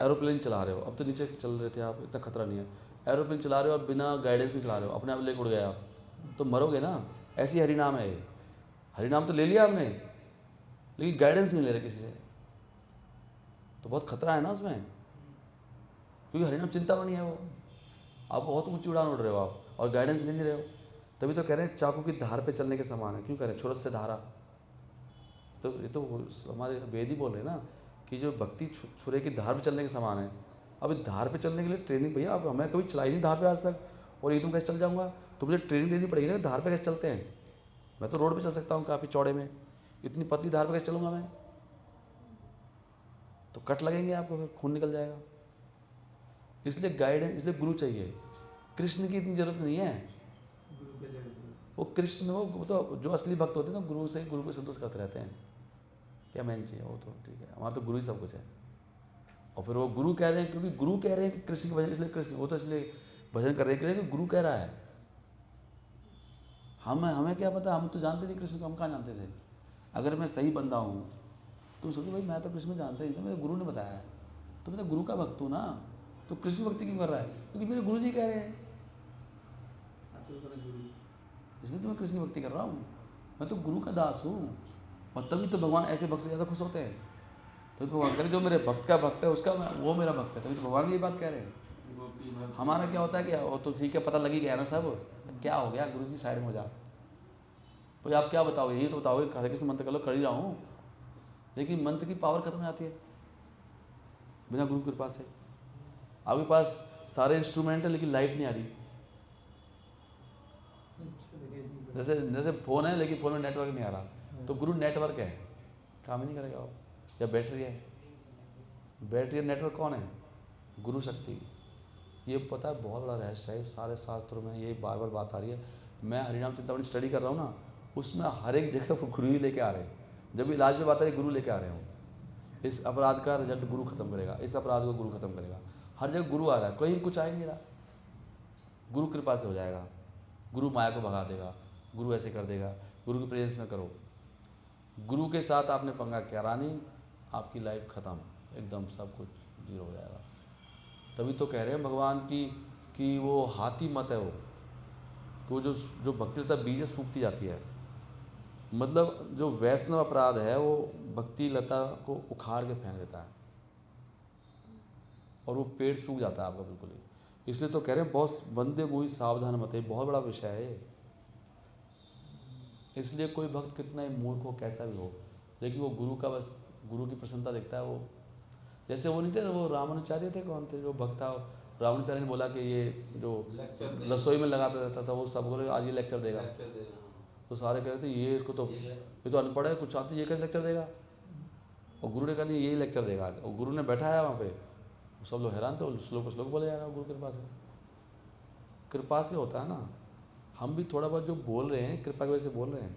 एरोप्लेन चला रहे हो, अब तो नीचे चल रहे थे आप, इतना खतरा नहीं है, एरोप्लेन चला रहे हो और बिना गाइडेंस में चला रहे हो, अपने आप लेके उड़ गए आप तो मरोगे ना। ऐसी हरिनाम है ये, हरिनाम तो ले लिया आपने लेकिन गाइडेंस नहीं ले रहे किसी से, तो बहुत खतरा है ना उसमें, क्योंकि हरिनाम चिंतामणि है वो, आप बहुत ऊंची उड़ान उड़ रहे हो आप और गाइडेंस ले नहीं रहे हो। तभी तो कह रहे हैं चाकू की धार पे चलने के समान है। क्यों कह रहे हैं? छुरस से धारा, तो ये तो हमारे वेद ही बोल रहे हैं ना कि जो भक्ति छुरे की धार पे चलने के समान है। अब धार पे चलने के लिए ट्रेनिंग, भैया अब हमें कभी चलाई नहीं धार पे आज तक, और एकदम कैसे चल जाऊँगा? तो मुझे ट्रेनिंग लेनी पड़ेगी ना धार पे कैसे चलते हैं। मैं तो रोड पे चल सकता हूँ काफ़ी चौड़े में, इतनी पतली धार पे कैसे चलूँगा मैं? तो कट लगेंगे आपको, फिर खून निकल जाएगा। इसलिए गाइडेंस, इसलिए गुरु चाहिए। कृष्ण की इतनी जरूरत नहीं है, गुरु के जरूर। वो कृष्ण वो तो जो असली भक्त होते हैं ना गुरु से, गुरु को संतुष्ट करते रहते हैं। क्या मैन चाहिए वो तो ठीक है, हमारा तो गुरु ही सब कुछ है। और फिर वो गुरु कह रहे हैं, क्योंकि गुरु कह रहे हैं कि कृष्ण के भजन, इसलिए कृष्ण वो तो इसलिए भजन कर रहे हैं कि गुरु कह रहा है। हमें क्या पता, हम तो जानते नहीं कृष्ण को, हम कहाँ जानते थे। अगर मैं सही बंदा हूँ तो सोचो भाई मैं तो कृष्ण को जानता ही नहीं था, मेरे गुरु ने बताया है, तो मैं तो गुरु का भक्त हूँ ना, तो कृष्ण भक्ति क्यों कर रहा है? क्योंकि मेरे गुरु जी कह रहे हैं, असल में गुरु, इसलिए तो मैं कृष्ण भक्ति कर रहा हूँ। मैं तो गुरु का दास हूँ। और तभी तो भगवान ऐसे भक्त से ज़्यादा खुश होते हैं। तो भगवान कह रहे जो मेरे भक्त का भक्त है उसका वो मेरा भक्त है, तभी तो भगवान भी ये बात कह रहे हैं। हमारा क्या होता है कि वो तो ठीक है, पता लग ही गया ना सब, क्या हो गया गुरु जी साइड में हो जा, तो आप क्या बताओगे? यही तो बताओगे हरे कृष्ण मंत्र कर लो, कर ही रहा हूँ, लेकिन मंत्र की पावर खत्म हो जाती है बिना गुरु कृपा से। आपके पास सारे इंस्ट्रूमेंट है लेकिन लाइट नहीं आ रही। जैसे जैसे फ़ोन है लेकिन फ़ोन में नेटवर्क नहीं आ रहा, तो गुरु नेटवर्क है, काम ही नहीं करेगा वो। या बैटरी है, बैटरी और नेटवर्क कौन है? गुरु शक्ति। ये पता है बहुत बड़ा रहस्य है, सारे शास्त्रों में ये बार बार बात आ रही है। मैं हरिनाम चिंतामणि स्टडी कर रहा हूँ ना, उसमें हर एक जगह वो गुरु ही लेके आ रहे हैं। जब भी इलाज में बात आ रही है गुरु लेके आ रहे हो। इस अपराध का रिजल्ट गुरु खत्म करेगा, इस अपराध को गुरु खत्म करेगा। हर जगह गुरु आ रहा है, कहीं कुछ आ ही नहीं रहा। गुरु कृपा से हो जाएगा, गुरु माया को भगा देगा, गुरु ऐसे कर देगा, गुरु की प्रेजेंस में करो। गुरु के साथ आपने पंगा किया रानी, आपकी लाइफ खत्म, एकदम सब कुछ जीरो हो जाएगा। तभी तो कह रहे हैं भगवान कि वो हाथी मत है, वो जो भक्ति लता बीज सूखती जाती है। मतलब जो वैष्णव अपराध है वो भक्ति लता को उखाड़ के फेंक देता है और वो पेड़ सूख जाता है आपका बिल्कुल ही। इसलिए तो कह रहे हैं बहुत बंदे को ही सावधान मत है, बहुत बड़ा विषय है ये। इसलिए कोई भक्त कितना ही मूर्ख हो, कैसा भी हो, लेकिन वो गुरु का बस गुरु की प्रसन्नता देखता है। वो जैसे वो नहीं थे, वो रामानुचार्य थे, कौन थे जो भक्त था, रामानुचार्य ने बोला कि ये जो रसोई में लगाता रहता था वो सब बोले आज ये लेक्चर देगा। तो सारे कह रहे थे ये इसको तो ये तो अनपढ़ है, कुछ आती, ये कैसे लेक्चर देगा? और गुरु ने कहा नहीं यही लेक्चर देगा आज। और गुरु ने बैठाया वहाँ पे, सब लोग हैरान थे, श्लोक बोले जा रहा है गुरु कृपा से। कृपा से होता है ना, हम भी थोड़ा बहुत जो बोल रहे हैं कृपा की वजह से बोल रहे हैं।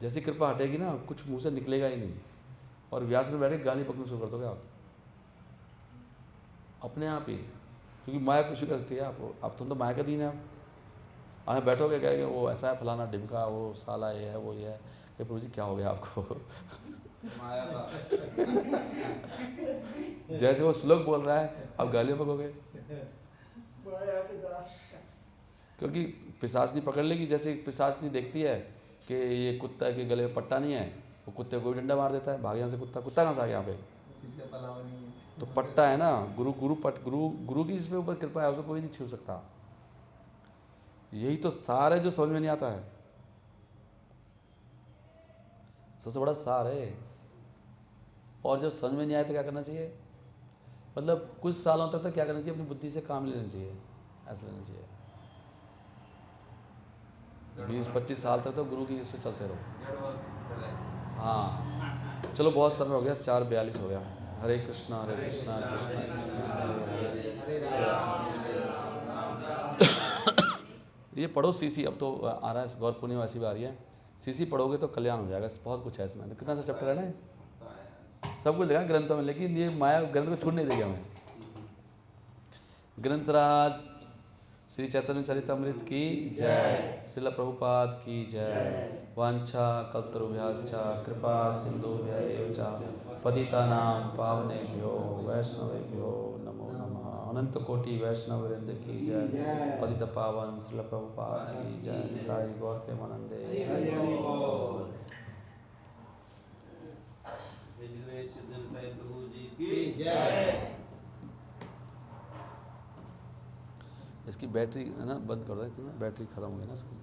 जैसी कृपा हटेगी ना कुछ मुंह से निकलेगा ही नहीं, और व्यास में बैठ के गाली पकड़ना शुरू कर दोगे आप अपने आप ही, क्योंकि माया कुछ करती है आपको। अब तुम तो माया का दीन है, आप बैठोगे कहेंगे वो ऐसा है फलाना ढिमका, वो साला ये है वो ये है। कि प्रभु जी क्या हो गया आपको? माया का जैसे वो श्लोक बोल रहा है आप गालियाँ पकोगे, क्योंकि पिशाचनी पकड़ लेगी। जैसे पिशाचनी देखती है कि ये कुत्ता के गले में पट्टा नहीं है, वो कुत्ते को भी डंडा मार देता है, भाग यहाँ से। कुत्ता कहाँ से आ गया यहाँ पे? किसी का पलावा नहीं है। तो पट्टा है ना, गुरु की जिसके ऊपर कृपा है उसको कोई नहीं छू सकता। यही तो सार है जो समझ में नहीं आता है, सबसे बड़ा सार है। और जब समझ में नहीं आए तो क्या करना चाहिए? मतलब कुछ सालों तक तो क्या करना चाहिए? अपनी बुद्धि से काम ले लेना चाहिए, ऐसा लेना चाहिए। 20-25 साल तक तो गुरु की इससे चलते रहो। हाँ चलो बहुत समय हो गया, 4:42 हो गया। हरे कृष्णा कृष्णा कृष्णा हरे राम। ये पढ़ो सीसी, अब तो आ रहा है गौर पूर्णिमा ऐसी भी आ रही है, सीसी पढ़ोगे तो कल्याण हो जाएगा, बहुत कुछ है इसमें। कितना सा चैप्टर है ना, होता है। सब कुछ देखा ग्रंथों में, लेकिन ये माया ग्रंथ को छूट नहीं देगी हमें। ग्रंथराज श्री चैतन्य चरितमृत की जय, श्रील प्रभुपाद की जय। वांछा कल्पतरुभ्यश्च कृपा सिन्धुभ्यैव च पतितानां पावनेभ्यो वैष्णवेभ्यो नमो नमः। अनंत कोटि वैष्णव वृंद की जय, पतित पावन श्रील प्रभुपाद की जय। निताई गौर प्रेमानंदे। प्रभु जी की जय। इसकी बैटरी है ना, बंद कर दो, बैटरी खत्म हो गई ना इसकी।